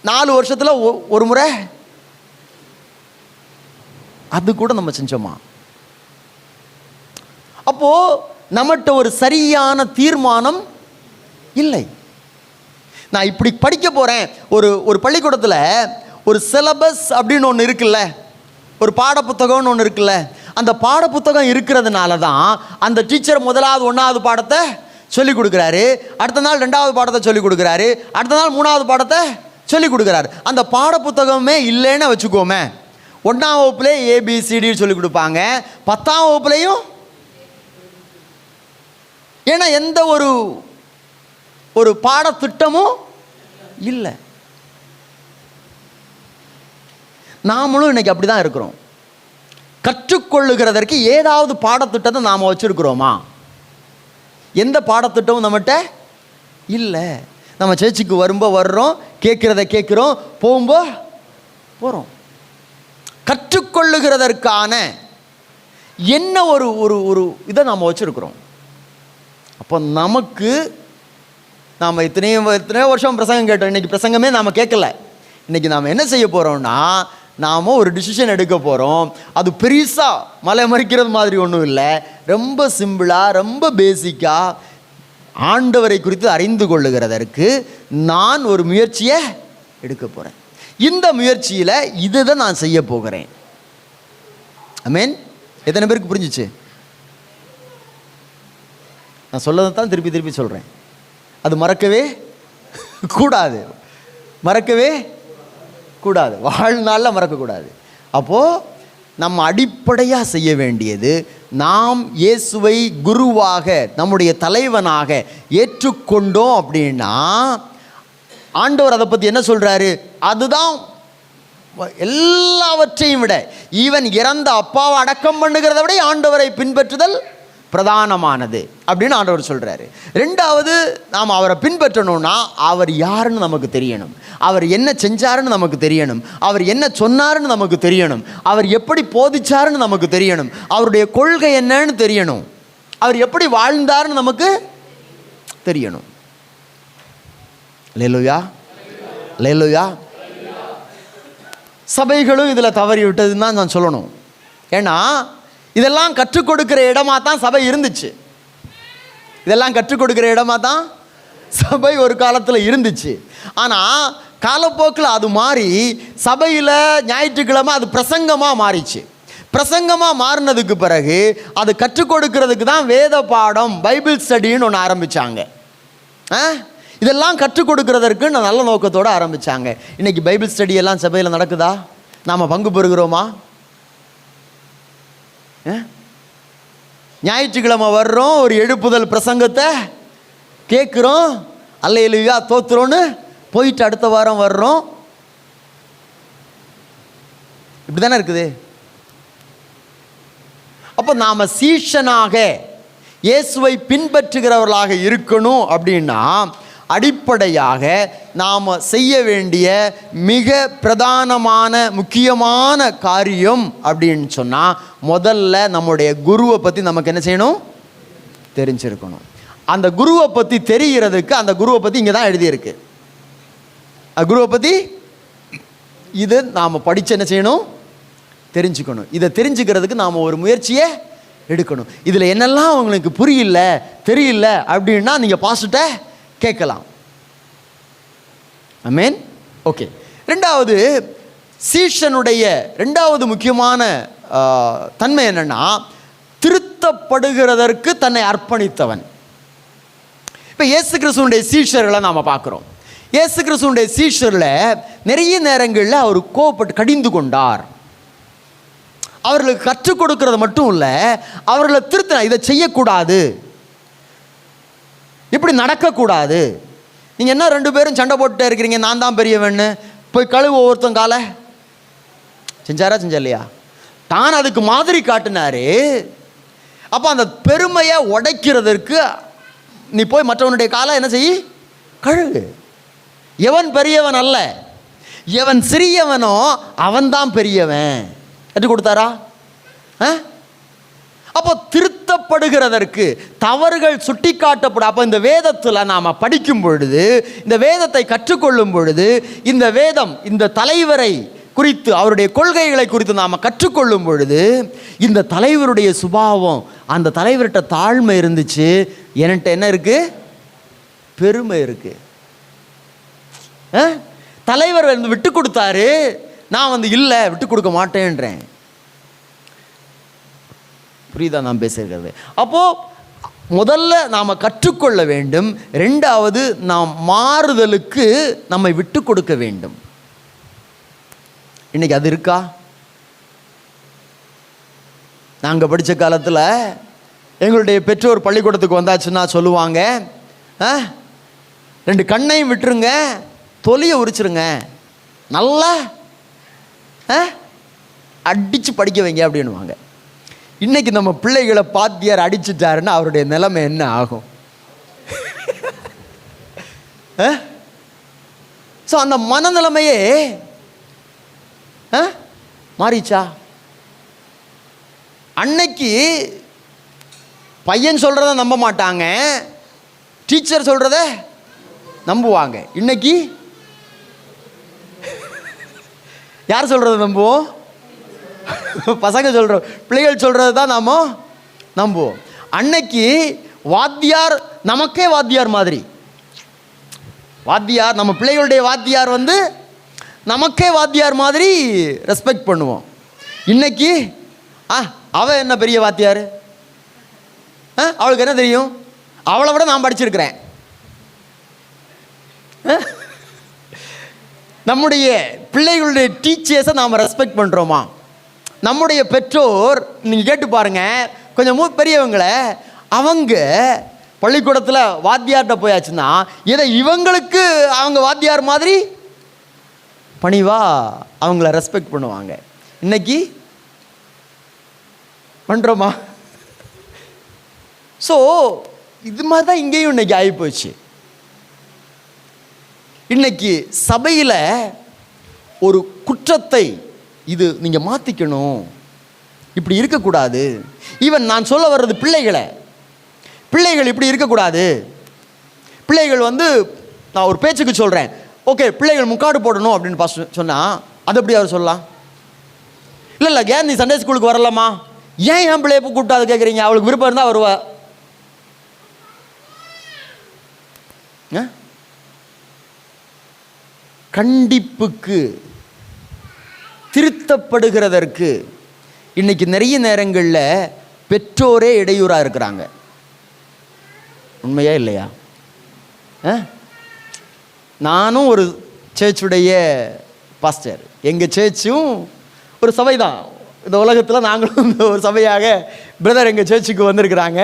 4 வருஷத்தில் ஒரு முறை அது கூட நம்ம செஞ்சோமா? அப்போது நம்மகிட்ட ஒரு சரியான தீர்மானம் இல்லை. நான் இப்படி படிக்க போகிறேன். ஒரு பள்ளிக்கூடத்தில் ஒரு சிலபஸ் அப்படின்னு ஒன்று இருக்குல்ல, ஒரு பாடப்புத்தகம்னு ஒன்று இருக்குல்ல, அந்த பாட புத்தகம் இருக்கிறதுனால தான் அந்த டீச்சர் முதலாவது 1வது பாடத்தை சொல்லிக் கொடுக்குறாரு, அடுத்த நாள் 2வது பாடத்தை சொல்லிக் கொடுக்குறாரு, அடுத்த நாள் 3வது பாடத்தை சொல்லிக் கொடுக்குறாரு. அந்த பாட புத்தகமே இல்லைன்னு வச்சுக்கோமே, 1ஆம் வகுப்புலே ABCD சொல்லிக் கொடுப்பாங்க, 10ஆம் வகுப்புலையும். ஏன்னா எந்த ஒரு பாடத்திட்டமும் இல்லை. நாமளும் இன்னைக்கு அப்படி தான் இருக்கிறோம். கற்றுக்கொள்ளுகிறதற்கு ஏதாவது பாடத்திட்டத்தை நாம் வச்சுருக்கிறோமா? எந்த பாடத்திட்டமும் நம்மகிட்ட இல்லை. நம்ம சர்ச்சுக்கு வரும்போது வர்றோம், கேட்குறத கேட்குறோம், போகும்போது போகிறோம். கற்றுக்கொள்ளுகிறதற்கான என்ன ஒரு இதை நாம் வச்சுருக்கிறோம். அப்போ நமக்கு நாம் எத்தனையோ வருஷம் பிரசங்கம் கேட்டோம், இன்றைக்கி பிரசங்கமே நாம் கேட்கல. இன்றைக்கி நாம் என்ன செய்ய போகிறோம்னா, நாம் ஒரு டிசிஷன் எடுக்க போகிறோம். அது பெருசாக மலை மறிக்கிறது மாதிரி ஒன்றும் இல்லை, ரொம்ப சிம்பிளாக, ரொம்ப பேசிக்காக ஆண்டவரை குறித்து அறிந்து கொள்ளுகிறதற்கு நான் ஒரு முயற்சியை எடுக்க போகிறேன். இந்த முயற்சியில் இதுதான் நான் செய்ய போகிறேன். ஆமென். எத்தனை பேருக்கு புரிஞ்சிச்சு? நான் சொல்லதை தான் திருப்பி திருப்பி சொல்கிறேன். அது மறக்கவே கூடாது, மறக்கவே கூடாது, வாழ்நாளில் மறக்கக்கூடாது. அப்போது நம்ம அடிப்படையாக செய்ய வேண்டியது, நாம் இயேசுவை குருவாக நம்முடைய தலைவனாக ஏற்றுக்கொண்டோம் அப்படின்னா, ஆண்டவர் அதை பற்றி என்ன சொல்கிறாரு? அதுதான் எல்லாவற்றையும் விட, ஈவன் இறந்த அப்பாவை அடக்கம் பண்ணுகிறத விட ஆண்டவரை பின்பற்றுதல் பிரதானமானது அப்படின்னு ஆண்டவர் சொல்கிறாரு. 2வது, நாம் அவரை பின்பற்றணும்னா அவர் யாருன்னு நமக்கு தெரியணும், அவர் என்ன செஞ்சாருன்னு நமக்கு தெரியணும், அவர் என்ன சொன்னாருன்னு நமக்கு தெரியணும், அவர் எப்படி போதிச்சாருன்னு நமக்கு தெரியணும், அவருடைய கொள்கை என்னன்னு தெரியணும், அவர் எப்படி வாழ்ந்தாருன்னு நமக்கு தெரியணும். அல்லேலூயா, அல்லேலூயா. சபைகளும் இதில் தவறி விட்டதுன்னு தான் நான் சொல்லணும். ஏன்னா இதெல்லாம் கற்றுக் கொடுக்கிற இடமா தான் சபை இருந்துச்சு. இதெல்லாம் கற்றுக் கொடுக்கிற இடமா தான் சபை ஒரு காலத்தில் இருந்துச்சு. ஆனால் காலப்போக்கில் அது மாறி சபையில் ஞாயிற்றுக்கிழமை அது பிரசங்கமாக மாறிச்சு. பிரசங்கமாக மாறினதுக்கு பிறகு அது கற்றுக் கொடுக்கறதுக்கு தான் வேத பாடம், பைபிள் ஸ்டடின்னு ஒன்று ஆரம்பித்தாங்க. இதெல்லாம் கற்றுக் கொடுக்கறதற்கு நான் நல்ல நோக்கத்தோடு ஆரம்பித்தாங்க. இன்றைக்கி பைபிள் ஸ்டடி எல்லாம் சபையில் நடக்குதா? நாம் பங்கு பெறுகிறோமா? ஞாயிற்றுக்கிழமை வர்றோம், ஒரு எழுப்புதல் பிரசங்கத்தை கேட்குறோம், அல்லேலூயா தோத்துறோன்னு போயிட்டு அடுத்த வாரம் வர்றோம். இப்படி தானே இருக்குது. அப்போ நாம் சீஷனாக இயேசுவை பின்பற்றுகிறவர்களாக இருக்கணும் அப்படின்னா, அடிப்படையாக நாம் செய்ய வேண்டிய மிக பிரதானமான முக்கியமான காரியம் அப்படின்னு சொன்னால், முதல்ல நம்முடைய குருவை பற்றி நமக்கு என்ன செய்யணும்? தெரிஞ்சிருக்கணும். அந்த குருவை பற்றி தெரிகிறதுக்கு, அந்த குருவை பற்றி இங்கே தான் எழுதியிருக்கு. குருவை பற்றி இது நாம் படித்து என்ன செய்யணும்? தெரிஞ்சுக்கணும். இதை தெரிஞ்சுக்கிறதுக்கு நாம் ஒரு முயற்சியை எடுக்கணும். இதில் என்னெல்லாம் உங்களுக்கு புரியல, தெரியல அப்படின்னா நீங்கள் பாஸ்டர்கிட்ட கேட்கலாம். ஆமென். ஓகே. 2வது, சீஷனுடைய 2வது முக்கியமான தன்மை என்னன்னா, திருத்தப்படுகிறதற்கு தன்னை அர்ப்பணித்தவன். இப்போ இயேசு கிறிஸ்துவுடைய சீஷர்களை நாம் பார்க்குறோம். இயேசு கிறிஸ்துவுடைய சீஷரில் நிறைய நேரங்களில் அவர் கோபப்பட்டு கடிந்து கொண்டார். அவர்களுக்கு கற்றுக் கொடுக்கறது மட்டும் இல்லை, அவர்களை திருத்த, இதை செய்யக்கூடாது, இப்படி நடக்கக்கூடாது. நீங்கள் என்ன 2 பேரும் சண்டை போட்டுட்டே இருக்கிறீங்க, நான் தான் பெரியவன்னு, போய் கழுவு ஒவ்வொருத்தன் காலை. செஞ்சாரா செஞ்சா இல்லையா? தான் அதுக்கு மாதிரி காட்டினாரு. அப்போ அந்த பெருமையை உடைக்கிறதற்கு நீ போய் மற்றவனுடைய காலை என்ன செய்? கழுவு. எவன் பெரியவன் அல்ல, எவன் சிறியவனோ அவன்தான் பெரியவன். கற்றுக் கொடுத்தாரா? அப்போ திருத்தப்படுகிறதற்கு, தவறுகள் சுட்டி காட்டப்படும். அப்போ இந்த வேதத்தில் நாம் படிக்கும் பொழுது, இந்த வேதத்தை கற்றுக்கொள்ளும் பொழுது, இந்த வேதம், இந்த தலைவரை குறித்து, அவருடைய கொள்கைகளை குறித்து நாம் கற்றுக்கொள்ளும் பொழுது, இந்த தலைவருடைய சுபாவம், அந்த தலைவர்கிட்ட தாழ்மை இருந்துச்சு, என்கிட்ட என்ன இருக்கு? பெருமை இருக்கு. தலைவர் வந்து விட்டு கொடுத்தாரு, நான் வந்து இல்லை விட்டு கொடுக்க மாட்டேன்றேன். புரியுதா நான் பேசுகிறது? அப்போது முதல்ல நாம் கற்றுக்கொள்ள வேண்டும். ரெண்டாவது, நாம் மாறுதலுக்கு நம்மை விட்டு கொடுக்க வேண்டும். இன்னைக்கு அது இருக்கா? நாங்கள் படித்த காலத்தில் எங்களுடைய பெற்றோர் பள்ளிக்கூடத்துக்கு வந்தாச்சுன்னா சொல்லுவாங்க, 2 கண்ணையும் விட்டுருங்க, தொலியை உரிச்சிருங்க, நல்லா அடித்து படிக்க வைங்க அப்படின்வாங்க. இன்னைக்கு நம்ம பிள்ளைகளை பாத்தியார் அடிச்சுட்டாருன்னா அவருடைய நிலைமை என்ன ஆகும்? ஸோ அந்த மனநிலைமையே மாறிச்சா? அன்னைக்கு பையன் சொல்கிறத நம்ப மாட்டாங்க, டீச்சர் சொல்கிறத நம்புவாங்க. இன்னைக்கு யார் சொல்கிறத நம்புவோம்? பசங்க சொல்கிறோம், பிள்ளைகள் சொல்கிறது தான் நாம் நம்புவோம். அன்னைக்கு வாத்தியார் நமக்கே வாத்தியார் மாதிரி, வாத்தியார் நம்ம பிள்ளைகளுடைய வாத்தியார் நமக்கே வாத்தியார் மாதிரி ரெஸ்பெக்ட் பண்ணுவோம். இன்னைக்கு அவன் என்ன பெரிய வாத்தியார், அவளுக்கு என்ன தெரியும், அவளை விட நான் படிச்சிருக்கிறேன். நம்முடைய பிள்ளைகளுடைய டீச்சர்ஸை நாம் ரெஸ்பெக்ட் பண்ணுறோமா? நம்முடைய பெற்றோர் நீங்கள் கேட்டு பாருங்க, கொஞ்சம் பெரியவங்களை, அவங்க பள்ளிக்கூடத்தில் வாத்தியார்கிட்ட போயாச்சுன்னா இதை இவங்களுக்கு அவங்க வாத்தியார் மாதிரி பணிவா அவங்கள ரெஸ்பெக்ட் பண்ணுவாங்க. இன்னைக்கு பண்ணுறோமா? ஸோ இது மாதிரி தான் இங்கேயும் இன்னைக்கு ஆகிப்போச்சு. இன்னைக்கு சபையில் ஒரு குற்றத்தை, இது நீங்கள் மாற்றிக்கணும், இப்படி இருக்கக்கூடாது. ஈவன் நான் சொல்ல வர்றது பிள்ளைகள் இப்படி இருக்கக்கூடாது. பிள்ளைகள் நான் ஒரு பேச்சுக்கு சொல்கிறேன், ஓகே பிள்ளைகள் முக்காடு போடணும் அப்படின்னு பாஸ்டர் சொன்னால் அது எப்படி அவர் சொல்லலாம்? இல்லை ஏன் நீ சண்டே ஸ்கூலுக்கு வரலாமா, ஏன் என் பிள்ளைய கூப்பிட்டாது கேட்குறீங்க, அவளுக்கு விருப்பம் இருந்தால் வருவா. கண்டிப்புக்கு, திருத்தப்படுகிறதற்கு இன்னைக்கு நிறைய நேரங்களில் பெற்றோரே இடையூறாக இருக்கிறாங்க. உண்மையா இல்லையா? நானும் ஒரு சர்ச்சுடைய பாஸ்டர், எங்கள் சர்ச்சும் ஒரு சபை தான். இந்த உலகத்தில் நாங்களும் ஒரு சபையாக பிரதர் எங்கள் சர்ச்சுக்கு வந்திருக்கிறாங்க.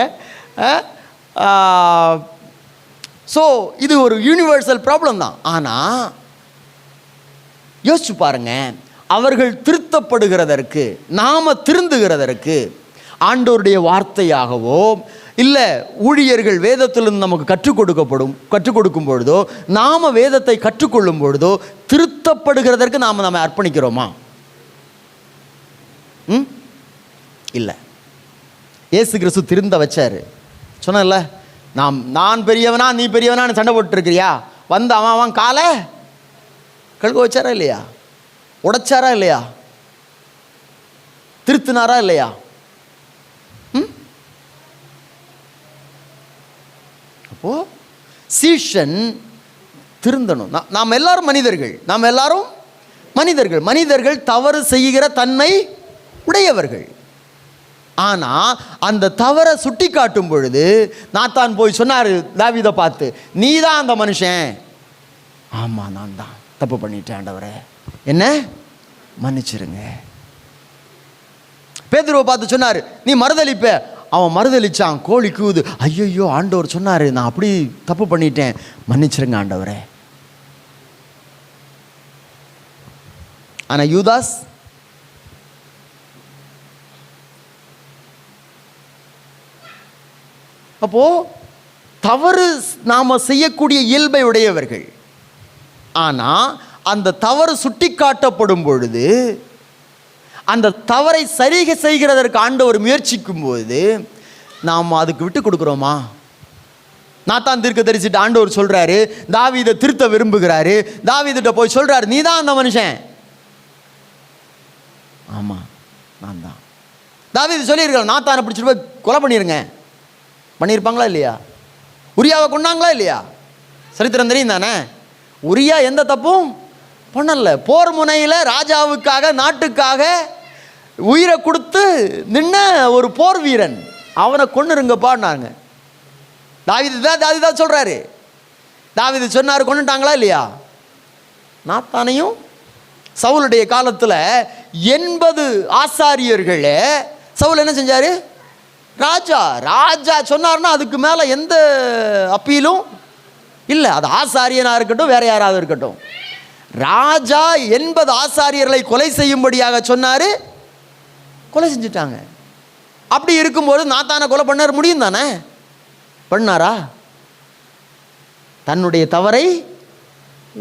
ஸோ இது ஒரு யூனிவர்சல் ப்ராப்ளம் தான். ஆனால் யோசிச்சு பாருங்க, அவர்கள் திருத்தப்படுகிறதற்கு, நாம் திருந்துகிறதற்கு ஆண்டவருடைய வார்த்தையாகவோ இல்லை ஊழியர்கள் வேதத்திலிருந்து நமக்கு கற்றுக் கொடுக்கும் பொழுதோ, நாம் வேதத்தை கற்றுக்கொள்ளும் பொழுதோ திருத்தப்படுகிறதற்கு நாம் நம்ம அர்ப்பணிக்கிறோமா? இல்லை. இயேசு கிறிஸ்து திருந்த வச்சார். சொன்னல, நான் பெரியவனா நீ பெரியவனான்னு சண்டை போட்டுருக்கிறியா, அவன் காலை கழுக வச்சாரா இல்லையா? உடைச்சாரா இல்லையா? திருத்தினாரா இல்லையா? அப்போ சீஷன் திருந்தணும். நாம் எல்லாரும் மனிதர்கள் தவறு செய்கிற தன்மை உடையவர்கள். ஆனால் அந்த தவறை சுட்டி காட்டும் பொழுது நாத்தான் போய் சொன்னார் தாவீதை பார்த்து, நீ தான் அந்த மனுஷன். ஆமாம், நான் தான் தப்பு பண்ணிட்டேன் ஆண்டவரே, என்ன மன்னிச்சிருங்க. பேதுருவை பார்த்து சொன்னார், நீ மறுதலிப்ப. அவன் மறுதலிச்சான், கோழி கூவுது. ஐயோ ஆண்டவர் சொன்னார், நான் அப்படி தப்பு பண்ணிட்டேன், மன்னிச்சிருங்க ஆண்டவரே. ஆனால் யூதாஸ் அப்போ தவறு நாம செய்யக்கூடிய இயல்பை உடையவர்கள். ஆனால் அந்த தவறு சுட்டி காட்டப்படும் பொழுது, அந்த தவறை சரி செய்கிறதற்கு ஆண்டவர் முயற்சிக்கும் போது நாம் அதுக்கு விட்டு கொடுக்குறோமா? நாத்தான் தீர்க்கதரிசிட்ட ஆண்டவர் சொல்றாரு, தாவீதை திருத்த விரும்புகிறாரு. தாவீதிட்ட போய் சொல்றாரு, நீ தான் அந்த மனுஷன். ஆமா, நான் தான். தாவீது சொல்லியிருக்காரு, நாத்தானை பிடிச்சிட்டு போய் கொலை பண்ணியிருப்பாங்களா இல்லையா? உரியாவை கொண்டாங்களா இல்லையா? சரித்திரம் தெரியும் தானே? உரியா எந்த தப்பும் பண்ணல. போர் முனையில் ராஜாவுக்காக, நாட்டுக்காக உயிரை கொடுத்து நின்ன ஒரு போர் வீரன், அவனை கொன்னுருங்கப்பான்னாங்க. தாவீது தான் சொல்றாரு. தாவீது சொன்னார், கொன்னுட்டாங்களா இல்லையா? நாத்தானையும் சவுலுடைய காலத்தில் 80 ஆசாரியர்களே சவுல் என்ன செஞ்சாரு? ராஜா சொன்னார்னா அதுக்கு மேலே எந்த அப்பீலும் இல்லை. அது ஆசாரியனாக இருக்கட்டும், வேற யாராவது இருக்கட்டும். ராஜா 80 ஆசாரியர்களை கொலை செய்யும்படியாக சொன்னார், கொலை செஞ்சுட்டாங்க. அப்படி இருக்கும்போது நாத்தானை கொலை பண்ண முடியும் தானே? பண்ணாரா? தன்னுடைய தவறை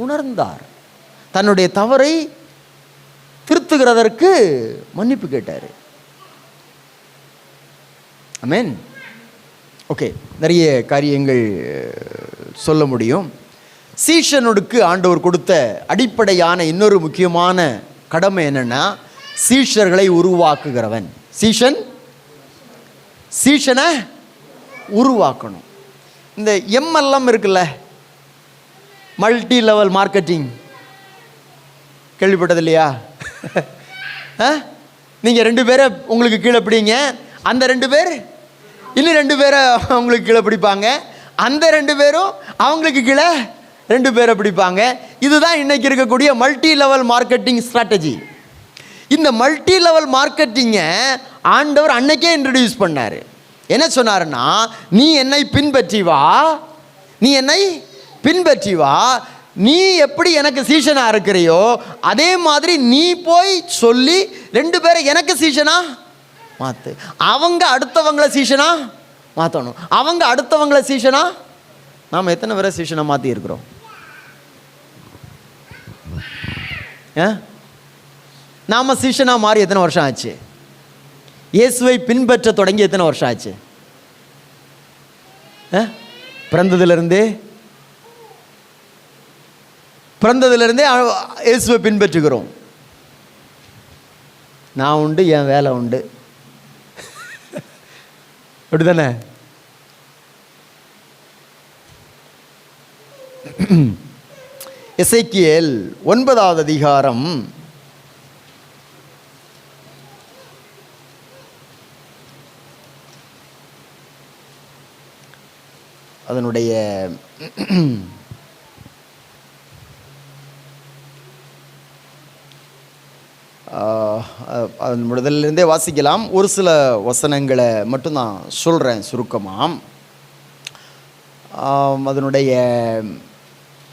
உணர்ந்தார். தன்னுடைய தவறை திருத்துகிறதற்கு மன்னிப்பு கேட்டார். ஆமென். ஓகே, நிறைய காரியங்கள் சொல்ல முடியும். சீஷனுக்கு ஆண்டவர் கொடுத்த அடிப்படையான இன்னொரு முக்கியமான கடமை என்னன்னா, சீஷர்களை உருவாக்குகிறவன். சீஷனை உருவாக்கணும். இந்த MLM இருக்குல்ல, மல்டி லெவல் மார்க்கெட்டிங், கேள்விப்பட்டது இல்லையா? நீங்கள் 2 பேரை உங்களுக்கு கீழே பிடிங்க, அந்த 2 பேர் இன்னும் 2 பேரை அவங்களுக்கு கீழே பிடிப்பாங்க, அந்த 2 பேரும் அவங்களுக்கு கீழே 2 பேரை பிடிப்பாங்க. இதுதான் இன்னைக்கு இருக்கக்கூடிய மல்டி லெவல் மார்க்கெட்டிங் ஸ்ட்ராட்டஜி. இந்த மல்டி லெவல் மார்க்கெட்டிங்கை ஆண்டவர் அன்னைக்கே இன்ட்ரடியூஸ் பண்ணார். என்ன சொன்னாருன்னா, நீ என்னை பின்பற்றி வா, நீ எப்படி எனக்கு சீஷனா இருக்கிறியோ அதே மாதிரி நீ போய் சொல்லி 2 பேரை எனக்கு சீஷனா மாற்று. அவங்க அடுத்தவங்களை சீஷனா மாற்றணும். அவங்க அடுத்தவங்களை சீஷனா. நாம் எத்தனை பேரை சீஷனை மாற்றி இருக்கிறோம்? நாம் சீஷனா மாறி எத்தனை வருஷம் ஆச்சு? இயேசுவை பின்பற்ற தொடங்கி எத்தனை வருஷம் ஆச்சு? பிறந்ததிலிருந்தே இயேசுவை பின்பற்றுகிறோம். நான் உண்டு, என் வேலை உண்டு, அப்படிதானே? எசேக்கியேல் 9வது அதிகாரம் அதனுடைய முதலிலிருந்தே வாசிக்கலாம். ஒரு சில வசனங்களை மட்டும் நான் சொல்கிறேன் சுருக்கமாக. அதனுடைய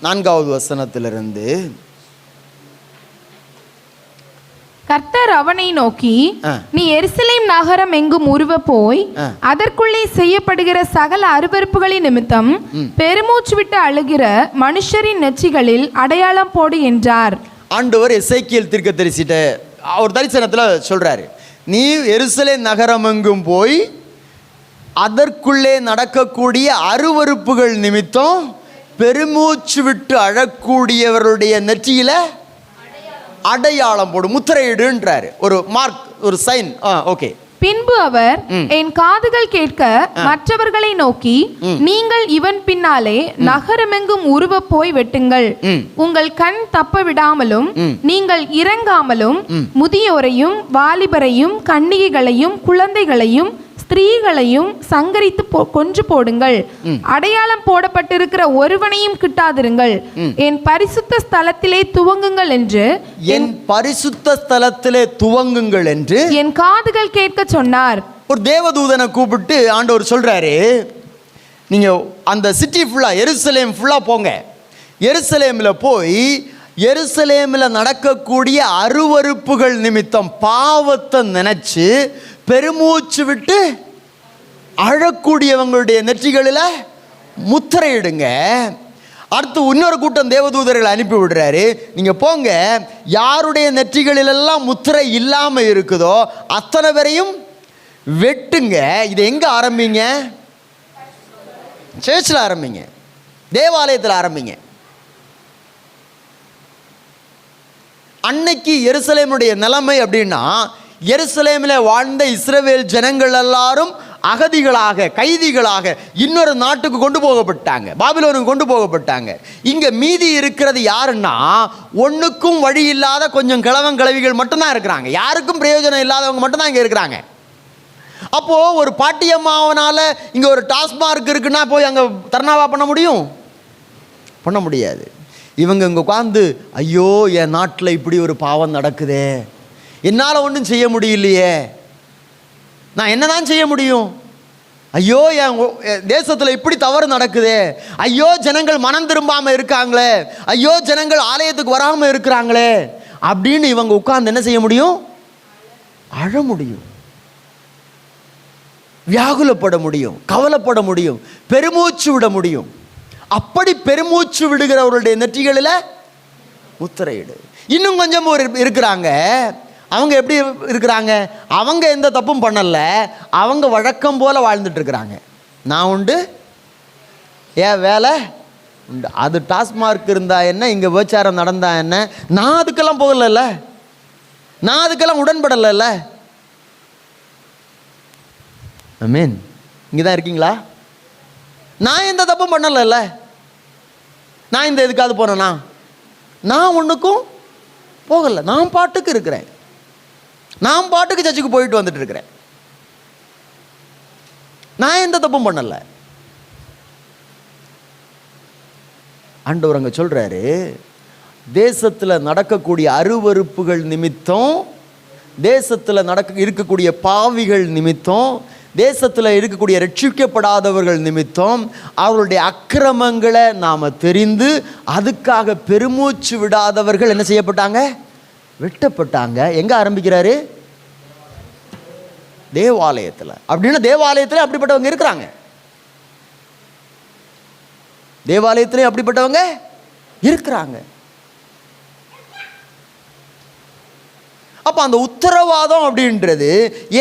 4வது வசனத்திலிருந்து, கர்த்தர் அவனை நோக்கி, நீ எருசலேம் நகரம் எங்கும் உருவ போய் அதற்குள்ளே செய்யப்படுகிற சகல அருவருப்புகளின் நிமித்தம் பெருமூச்சு விட்டு அழுகிற மனுஷரின் நெற்றிகளில் அடையாளம் போடு என்றார். ஆண்டவர் எசேக்கியேல் தீர்க்கதரிசிட்ட ஒரு தரிசனத்தில் சொல்றாரு, நீ எருசலேம் நகரம் எங்கும் போய் அதற்குள்ளே நடக்கக்கூடிய அருவருப்புகள் நிமித்தம் பெருமூச்சு விட்டு அழக்கூடியவர்களுடைய நெற்றியில அடையாளம் போடு, முத்திரையிடுன்றாரு. ஒரு மார்க், ஒரு சைன். ஓகே. பின்பு அவர் என் காதுகள் கேட்க மற்றவர்களை நோக்கி, நீங்கள் இவன் பின்னாலே நகரமெங்கும் உருவ போய் வெட்டுங்கள், உங்கள் கண் தப்ப விடாமலும் நீங்கள் இறங்காமலும் முதியோரையும் வாலிபரையும் கன்னிகைகளையும் குழந்தைகளையும் ஸ்திரீகளையும் சங்கரித்து கொன்று போடுங்கள், அடையாளம் போடப்பட்டிருக்கிற ஒருவனையும் கிட்டாதிருங்கள், என் பரிசுத்த ஸ்தலத்திலே துவங்குங்கள் என்று என் காதுகள் கேட்க சொன்னார். ஒரு தேவதூதனை கூப்பிட்டு ஆண்டவர் சொல்றாரு, நீங்க அந்த சிட்டி ஃபுல்லா, எருசலேம் ஃபுல்லா போங்க. எருசலேமில் போய் எருசலேமில் நடக்கக்கூடிய அருவருப்புகள் நிமித்தம் பாவத்தை நினைச்சு பெருமூச்சு விட்டு அழக்கூடியவங்களுடைய நெற்றிகளில் முத்திரையிடுங்க. அடுத்து இன்னொரு கூட்டம் தேவதூதர்களை அனுப்பி விடுறாரு, நீங்க போங்க, யாருடைய நெற்றிகளிலெல்லாம் முத்திரை இல்லாம இருக்குதோ அத்தனை பேரையும் வெட்டுங்க. இது எங்க ஆரம்பிங்க? சர்ச்சில் ஆரம்பிங்க, தேவாலயத்தில் ஆரம்பிங்க. அன்னைக்கு எருசலேமுடைய நிலைமை அப்படின்னா, எருசலேமில் வாழ்ந்த இஸ்ரவேல் ஜனங்கள் எல்லாரும் அகதிகளாக, கைதிகளாக இன்னொரு நாட்டுக்கு கொண்டு போகப்பட்டாங்க, பாபிலோனுக்கு கொண்டு போகப்பட்டாங்க. இங்கே மீதி இருக்கிறது யாருன்னா, ஒன்றுக்கும் வழி இல்லாத கொஞ்சம் கிழவிகள் மட்டும்தான் இருக்கிறாங்க. யாருக்கும் பிரயோஜனம் இல்லாதவங்க மட்டும்தான் இங்கே இருக்கிறாங்க. அப்போது ஒரு பாட்டியம்மாவனால் இங்கே ஒரு டாஸ்மார்க் இருக்குன்னா போய் அங்கே தர்ணாவா பண்ண முடியும்? பண்ண முடியாது. இவங்க இங்கே உட்காந்து, ஐயோ என் நாட்டில் இப்படி ஒரு பாவம் நடக்குதே, என்னால் ஒன்றும் செய்ய முடியலையே, நான் என்ன தான் செய்ய முடியும், ஐயோ என் தேசத்தில் இப்படி தவறு நடக்குதே, ஐயோ ஜனங்கள் மனம் திரும்பாமல் இருக்காங்களே, ஐயோ ஜனங்கள் ஆலயத்துக்கு வராமல் இருக்கிறாங்களே அப்படின்னு இவங்க உட்கார்ந்து என்ன செய்ய முடியும்? அழ முடியும், வியாகுலப்பட முடியும், கவலைப்பட முடியும், பெருமூச்சு விட முடியும். அப்படி பெருமூச்சு விடுகிறவருடைய நெற்றிகளில் முத்திரையிடு. இன்னும் கொஞ்சம் இருக்கிறாங்க, அவங்க எப்படி இருக்கிறாங்க? அவங்க எந்த தப்பும் பண்ணல, அவங்க வழக்கம் போல் வாழ்ந்துட்டு இருக்கிறாங்க. நான் உண்டு, ஏன் வேலை உண்டு, அது டாஸ்மார்க் இருந்தா என்ன, இங்கே விபச்சாரம் நடந்தா என்ன, நான் அதுக்கெல்லாம் போகலைல்ல, நான் அதுக்கெல்லாம் உடன்படலைல்ல. ஆமென். இங்கே தான் இருக்கீங்களா? நான் எந்த தப்பும் பண்ணலைல்ல, நான் இந்த எதுக்காவது போனேன்னா, நான் ஒன்றுக்கும் போகலை, நான் பாட்டுக்கு இருக்கிறேன், நான் பாட்டுக்கு சர்ச்சுக்கு போயிட்டு வந்துட்டு இருக்கிறேன், நான் எந்த தப்பும் பண்ணல. ஆண்டவர் அங்கே சொல்றாரு, தேசத்தில் நடக்கக்கூடிய அருவருப்புகள் நிமித்தம், தேசத்தில் இருக்கக்கூடிய பாவிகள் நிமித்தம், தேசத்தில் இருக்கக்கூடிய ரட்சிக்கப்படாதவர்கள் நிமித்தம் அவர்களுடைய அக்கிரமங்களை நாம் தெரிந்து அதுக்காக பெருமூச்சு விடாதவர்கள் என்ன செய்யப்பட்டாங்க? வெட்டப்பட்டாங்க. எங்கே ஆரம்பிக்கிறாரு? தேவாலயத்தில். அப்படின்னா தேவாலயத்தில் அப்படிப்பட்டவங்க இருக்கிறாங்க, தேவாலயத்திலே அப்படிப்பட்டவங்க இருக்கிறாங்க. அப்போ அந்த உத்தரவாதம் அப்படின்றது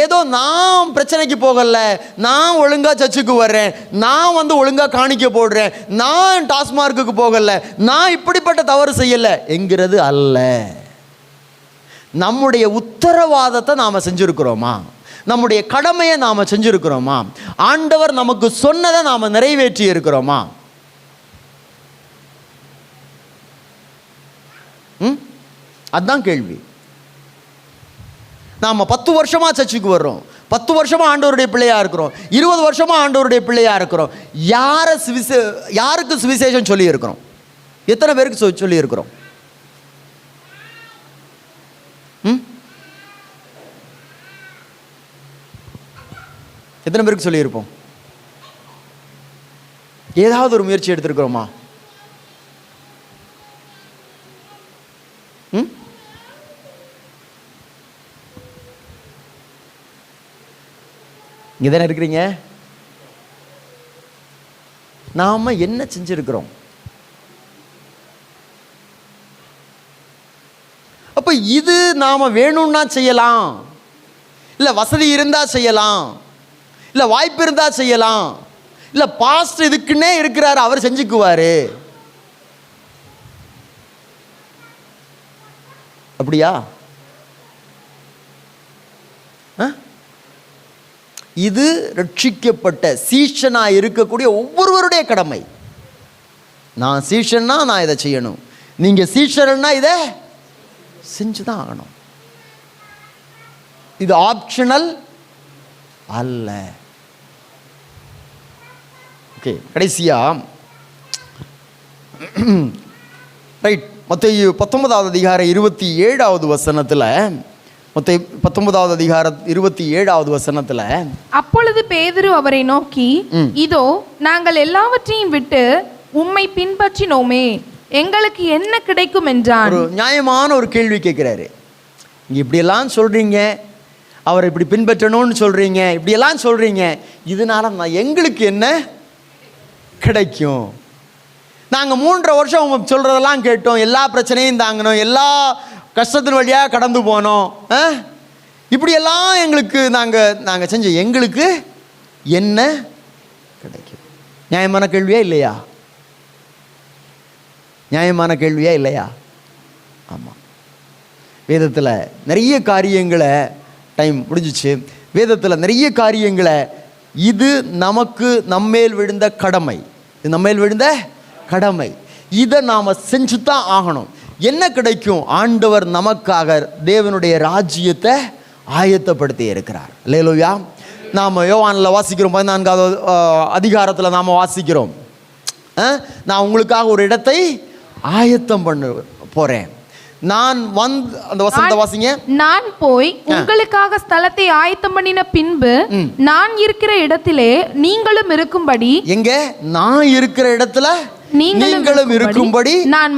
ஏதோ நான் பிரச்சனைக்கு போகல, நான் ஒழுங்காக சர்ச்சுக்கு வர்றேன், நான் ஒழுங்காக காணிக்க போடுறேன், நான் டாஸ்மார்க்குக்கு போகல, நான் இப்படிப்பட்ட தவறு செய்யலை என்கிறது அல்ல. நம்முடைய உத்தரவாதத்தை நாம் செஞ்சுருக்கிறோமா? நம்முடைய கடமையை நாம் செஞ்சுருக்கிறோமா? ஆண்டவர் நமக்கு சொன்னதை நாம் நிறைவேற்றி இருக்கிறோமா? அதுதான் கேள்வி. நாம் 10 வருஷமாக சர்ச்சுக்கு வர்றோம், 10 வருஷமாக ஆண்டவருடைய பிள்ளையாக இருக்கிறோம், 20 வருஷமாக ஆண்டவருடைய பிள்ளையாக இருக்கிறோம். யாருக்கு சுவிசேஷம் சொல்லி இருக்கிறோம்? எத்தனை பேருக்கு சொல்லி இருக்கிறோம்? எத்தனை பேருக்கு சொல்லியிருப்போம்? ஏதாவது ஒரு முயற்சி எடுத்திருக்கிறோமா? இங்கே தானே இருக்கிறீங்க. நாம் என்ன செஞ்சிருக்கிறோம்? அப்போ இது நாம் வேணும்னா செய்யலாம், இல்லை வசதி இருந்தால் செய்யலாம், இல்லை வாய்ப்பு இருந்தால் செய்யலாம், இல்லை பாஸ்டர் இதுக்குன்னே இருக்கிறாரு அவர் செஞ்சுக்குவார், அப்படியா? இது ரட்சிக்கப்பட்ட சீஷனாக இருக்கக்கூடிய ஒவ்வொருவருடைய கடமை. நான் சீஷன்னா நான் இதை செய்யணும், நீங்கள் சீஷர்னா இதை செஞ்சு தான் ஆகணும். இது ஆப்ஷனல் அல்ல. ஓகே, கடைசியா ரைட், மத்தேயு 19வது அதிகாரம் 27வது வசனத்தில், மத்தேயு 19வது அதிகாரம் 27வது வசனத்தில், அப்பொழுது பேதுரு அவரை நோக்கி, இதோ நாங்கள் எல்லாவற்றையும் விட்டு உம்மை பின்பற்றினோமே, எங்களுக்கு என்ன கிடைக்கும் என்றான். ஒரு நியாயமான ஒரு கேள்வி கேட்கிறாரு. இங்க இப்படியெல்லாம் சொல்றீங்க, அவரை இப்படி பின்பற்றணும்னு சொல்றீங்க, இப்படியெல்லாம் சொல்றீங்க, இதனால எங்களுக்கு என்ன கிடைக்கும்? நாங்கள் 3.5 வருஷம் சொல்றதெல்லாம் கேட்டோம், எல்லா பிரச்சனையும் தாங்கணும், எல்லா கஷ்டத்தின் வழியாக கடந்து போனோம், இப்படியெல்லாம் எங்களுக்கு நாங்கள் செஞ்ச எங்களுக்கு என்ன கிடைக்கும்? நியாயமான கேள்வியா இல்லையா? நியாயமான கேள்வியா இல்லையா? ஆமாம். வேதத்தில் நிறைய காரியங்களை, டைம் முடிஞ்சிச்சு, வேதத்தில் நிறைய காரியங்களை இது நமக்கு நம்மேல் விழுந்த கடமை. இது நம்மேல் விழுந்த கடமை. இதை நாம் செஞ்சு தான் ஆகணும். என்ன கிடைக்கும்? ஆண்டவர் நமக்காக தேவனுடைய ராஜ்யத்தை ஆயத்தப்படுத்தி இருக்கிறார். அல்லேலூயா. நாம் யோவானில் வாசிக்கிறோம், 14வது அதிகாரத்தில் நாம் வாசிக்கிறோம், நான் உங்களுக்காக ஒரு இடத்தை ஆயத்தம் பண்ண போகிறேன். நான் அந்த வசனத்தை வாசிங்க. நான் போய் உங்களுக்காக ஸ்தலத்தை ஆயத்தம் பண்ணின பின்பு நான் இருக்கிற இடத்திலே நீங்களும் இருக்கும்படி. எங்க? நான் இருக்கிற இடத்துல நீங்களும் இருக்கும்படி நான்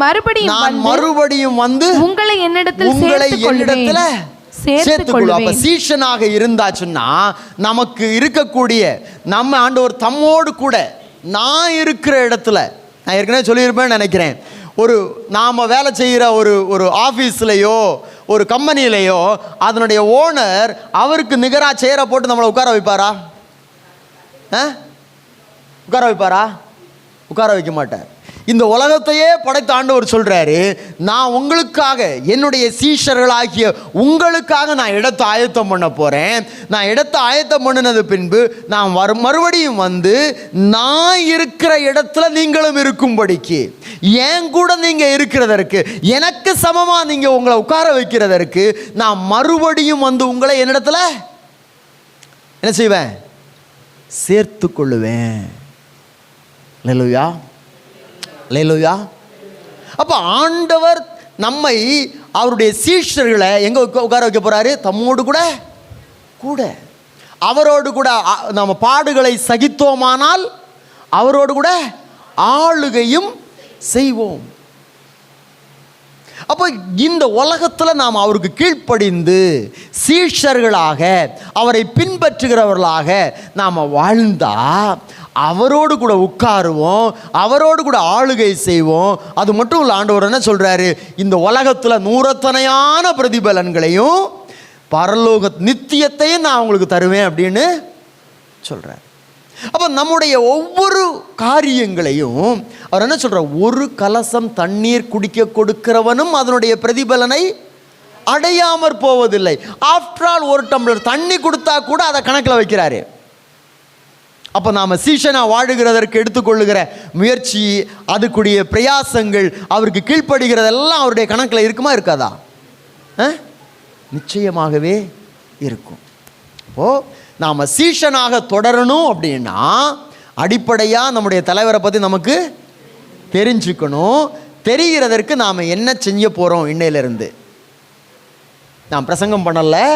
மறுபடியும் வந்து உங்களை என்னிடத்தில் சேர்த்துக்கொள்ளும். அப்ப சீஷனாக இருந்தாச்சுன்னா நமக்கு இருக்கக்கூடிய நம்ம ஆண்டவர் தம்மோடு கூட நான் இருக்கிற இடத்துல, நான் ஏற்கனவே சொல்லியிருப்பேன்னு நினைக்கிறேன், நாம் வேலை செய்கிற ஒரு ஆஃபீஸ்லையோ ஒரு கம்பெனிலையோ அதனுடைய ஓனர் அவருக்கு நிகராக சேரை போட்டு நம்மளை உட்கார வைப்பாரா? உட்கார வைப்பாரா? உட்கார வைக்க மாட்டார். இந்த உலகத்தையே படைத்த ஆண்டவர் சொல்றாரு, நான் உங்களுக்காக, என்னுடைய சீஷர்களாகிய உங்களுக்காக நான் இடத்தை ஆயத்தம் பண்ண போறேன். நான் இடத்தை ஆயத்தம் பண்ணினது பின்பு நான் மறுபடியும் வந்து நான் இருக்கிற இடத்துல நீங்களும் இருக்கும்படிக்கு, என் கூட நீங்க இருக்கிறதற்கு, எனக்கு சமமா நீங்க உங்களை உட்கார வைக்கிறதற்கு நான் மறுபடியும் வந்து உங்களை என்னிடத்துல என்ன செய்வேன்? சேர்த்து கொள்ளுவேன். அல்லேலூயா, அல்லேலூயா. அப்போ ஆண்டவர் நம்மை, அவருடைய சீஷர்களை எங்கே உட்கார வைக்க போகிறாரு? தம்மோடு கூட கூட அவரோடு கூட நம்ம பாடுகளை சகித்தோமானால் அவரோடு கூட ஆளுகையும் செய்வோம். அப்போ இந்த உலகத்தில் நாம் அவருக்கு கீழ்ப்படிந்து சீஷர்களாக அவரை பின்பற்றுகிறவர்களாக நாம் வாழ்ந்தா அவரோடு கூட உட்காருவோம், அவரோடு கூட ஆளுகை செய்வோம். அது மட்டும் இல்லை, ஆண்டவர் என்ன சொல்கிறாரு? இந்த உலகத்தில் நூறத்தனையான பிரதிபலன்களையும் பரலோக நித்தியத்தையும் நான் உங்களுக்கு தருவேன் அப்படின்னு சொல்கிறார். அப்போ நம்முடைய ஒவ்வொரு காரியங்களையும் அவர் என்ன சொல்கிறார்? ஒரு கலசம் தண்ணீர் குடிக்க கொடுக்கிறவனும் அதனுடைய பிரதிபலனை அடையாமற் போவதில்லை. ஆஃப்டர் ஆல் ஒரு டம்ளர் தண்ணி கொடுத்தா கூட அதை கணக்கில் வைக்கிறாரு. அப்போ நாம் சீஷனாக வாழுகிறதற்கு எடுத்துக்கொள்ளுகிற முயற்சி, அதுக்குரிய பிரயாசங்கள், அவருக்கு கீழ்ப்படுகிறதெல்லாம் அவருடைய கணக்கில் இருக்குமா இருக்காதா? நிச்சயமாகவே இருக்கும். அப்போது நாம் சீஷனாக தொடரணும் அப்படின்னா அடிப்படையாக நம்முடைய தலைவரை பற்றி நமக்கு தெரிஞ்சுக்கணும். தெரிகிறதற்கு நாம் என்ன செய்ய போகிறோம்? இன்னையிலிருந்து நான் பிரசங்கம் பண்ணலை,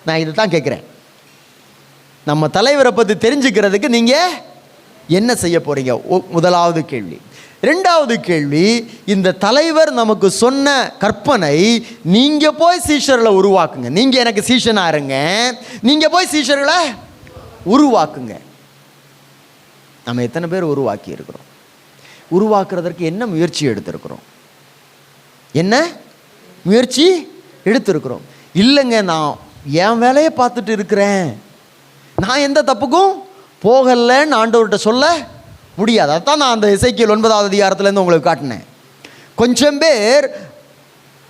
நான் இதை தான் கேட்குறேன். நம்ம தலைவரை பற்றி தெரிஞ்சுக்கிறதுக்கு நீங்கள் என்ன செய்ய போகிறீங்க? முதலாவது கேள்வி. ரெண்டாவது கேள்வி, இந்த தலைவர் நமக்கு சொன்ன கற்பனை, நீங்கள் போய் சீஷர்களை உருவாக்குங்க. நீங்கள் எனக்கு சீஷனாக இருங்க, நீங்கள் போய் சீஷர்களை உருவாக்குங்க. நம்ம எத்தனை பேர் உருவாக்கி இருக்கிறோம்? உருவாக்குறதற்கு என்ன முயற்சி எடுத்திருக்கிறோம்? என்ன முயற்சி எடுத்திருக்கிறோம்? இல்லைங்க, நான் என் வேலையை பார்த்துட்டு இருக்கிறேன், நான் எந்த தப்புக்கும் போகலன்னு ஆண்டவர்கிட்ட சொல்ல முடியாது. அதான் நான் அந்த எசேக்கியேல் 9வது அதிகாரத்துலேருந்து உங்களுக்கு காட்டினேன். கொஞ்சம் பேர்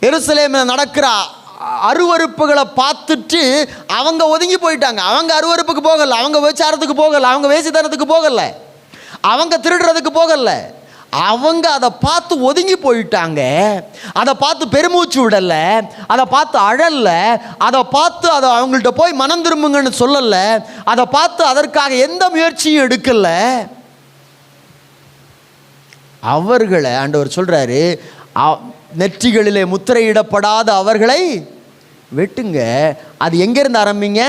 எருசலேமில் நடக்கிற அருவருப்புகளை பார்த்துட்டு அவங்க ஒதுங்கி போயிட்டாங்க. அவங்க அருவருப்புக்கு போகலை, அவங்க விபச்சாரத்துக்கு போகலை, அவங்க வேசித்தனத்துக்கு போகலை, அவங்க திருடுறதுக்கு போகலை. அவங்க அதை பார்த்து ஒதுங்கி போயிட்டாங்க. அதை பார்த்து பெருமூச்சு விடலை, அதை பார்த்து அழலை, அதை பார்த்து அதை அவங்கள்ட்ட போய் மனம் திரும்புங்கன்னு சொல்லலை, அதை பார்த்து அதற்காக எந்த முயற்சியும் எடுக்கலை. அவர்களை ஆண்டவர் சொல்கிறாரு, நெற்றிகளிலே முத்திரையிடப்படாத அவர்களை வெட்டுங்க. அது எங்கேருந்து ஆரம்பிங்க?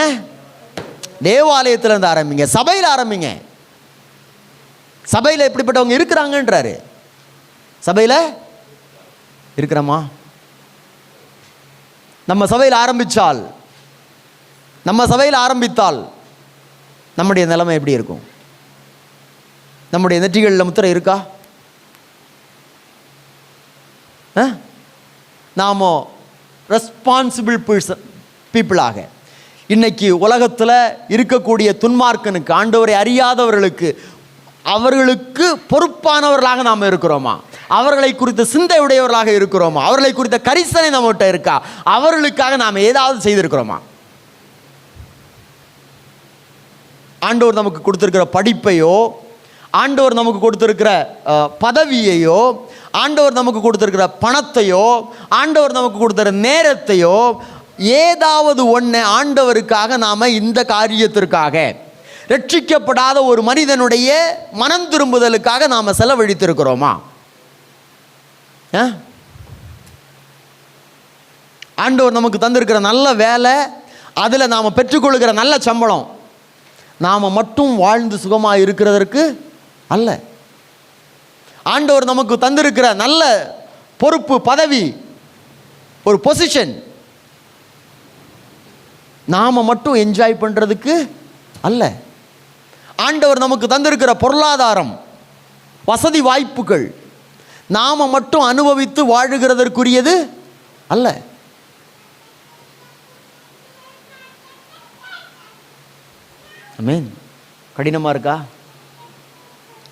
தேவாலயத்திலேருந்து ஆரம்பிங்க, சபையில் ஆரம்பிங்க. சபையில் எப்படிப்பட்டவங்க இருக்கிறாங்கன்றாரு. சபையில் இருக்கிறோமா? நம்ம சபையில் ஆரம்பித்தால் நம்முடைய நிலைமை எப்படி இருக்கும்? நம்முடைய நெற்றிகளில் முத்திரை இருக்கா? நாம் ரெஸ்பான்சிபிள் பீப்புளாக இன்னைக்கு உலகத்தில் இருக்கக்கூடிய துன்மார்க்கனுக்கு, ஆண்டவரை அறியாதவர்களுக்கு, அவர்களுக்கு பொறுப்பானவர்களாக நாம் இருக்கிறோமா? அவர்களை குறித்த சிந்தை உடையவர்களாக இருக்கிறோமா? அவர்களை குறித்த கரிசனை நம்மகிட்ட இருக்கா? அவர்களுக்காக நாம் ஏதாவது செய்திருக்கிறோமா? ஆண்டவர் நமக்கு கொடுத்துருக்கிற படிப்பையோ, ஆண்டவர் நமக்கு கொடுத்துருக்கிற பதவியையோ, ஆண்டவர் நமக்கு கொடுத்துருக்கிற பணத்தையோ, ஆண்டவர் நமக்கு கொடுத்துற நேரத்தையோ, ஏதாவது ஒன்று ஆண்டவருக்காக நாம் இந்த காரியத்திற்காக, ரட்சிக்கப்படாத ஒரு மனிதனுடைய மனம் திரும்புதலுக்காக நாம் செலவழித்திருக்கிறோமா? ஆண்டவர் நமக்கு தந்திருக்கிற நல்ல வேலை, அதில் நாம் பெற்றுக்கொள்கிற நல்ல சம்பளம், நாம் மட்டும் வாழ்ந்து சுகமாக இருக்கிறதற்கு அல்ல. ஆண்டவர் நமக்கு தந்திருக்கிற நல்ல பொறுப்பு, பதவி, ஒரு பொசிஷன், நாம் மட்டும் என்ஜாய் பண்ணுறதுக்கு அல்ல. ஆண்டவர் நமக்கு தந்திருக்கிற பொருளாதாரம், வசதி வாய்ப்புகள் நாம் மட்டும் அனுபவித்து வாழுகிறதற்குரியது அல்ல. ஆமென். கடினமாக இருக்கா?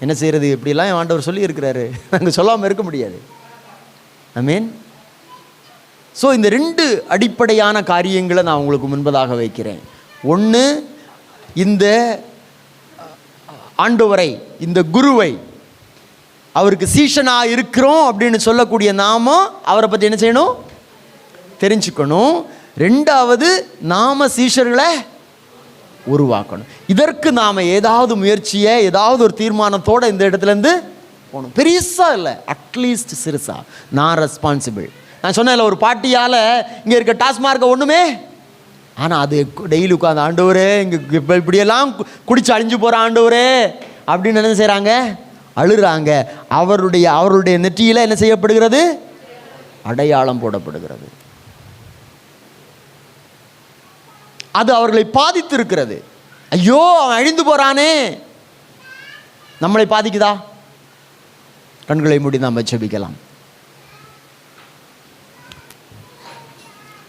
என்ன செய்கிறது? இப்படிலாம் ஆண்டவர் சொல்லி இருக்கிறாரு, நாங்கள் சொல்லாமல் இருக்க முடியாது. ஆமென். ஸோ இந்த 2 அடிப்படையான காரியங்களை நான் உங்களுக்கு முன்பதாக வைக்கிறேன். ஒன்று, இந்த ஆண்டவரை, இந்த குருவை, அவருக்கு சீஷனாக இருக்கிறோம் அப்படின்னு சொல்லக்கூடிய நாம அவரை பற்றி என்ன செய்யணும்? தெரிஞ்சுக்கணும். 2வது, நாம சீஷர்களை உருவாக்கணும். இதற்கு நாம் ஏதாவது முயற்சியை, ஏதாவது ஒரு தீர்மானத்தோடு இந்த இடத்துலேருந்து போகணும். பெருசாக இல்லை, அட்லீஸ்ட் சிறுசா. நான் ரெஸ்பான்சிபிள். நான் சொன்னேன்ல, ஒரு பாட்டியால் இங்கே இருக்க டாஸ்மார்க்கை ஒன்றுமே, ஆனால் அது டெய்லி உட்காந்து, ஆண்டவரே இங்கே இப்போ இப்படியெல்லாம் குடிச்சு அழிஞ்சு போகிற ஆண்டவரே அப்படின்னு என்ன செய்கிறாங்க? அழுகிறாங்க. அவருடைய நெற்றியில் என்ன செய்யப்படுகிறது? அடையாளம் போடப்படுகிறது. அது அவர்களை பாதித்து இருக்கிறது. ஐயோ, அவன் அழிந்து போறானே. நம்மளை பாதிக்குதா? கண்களை மூடி நாம் ஜெபிக்கலாம்.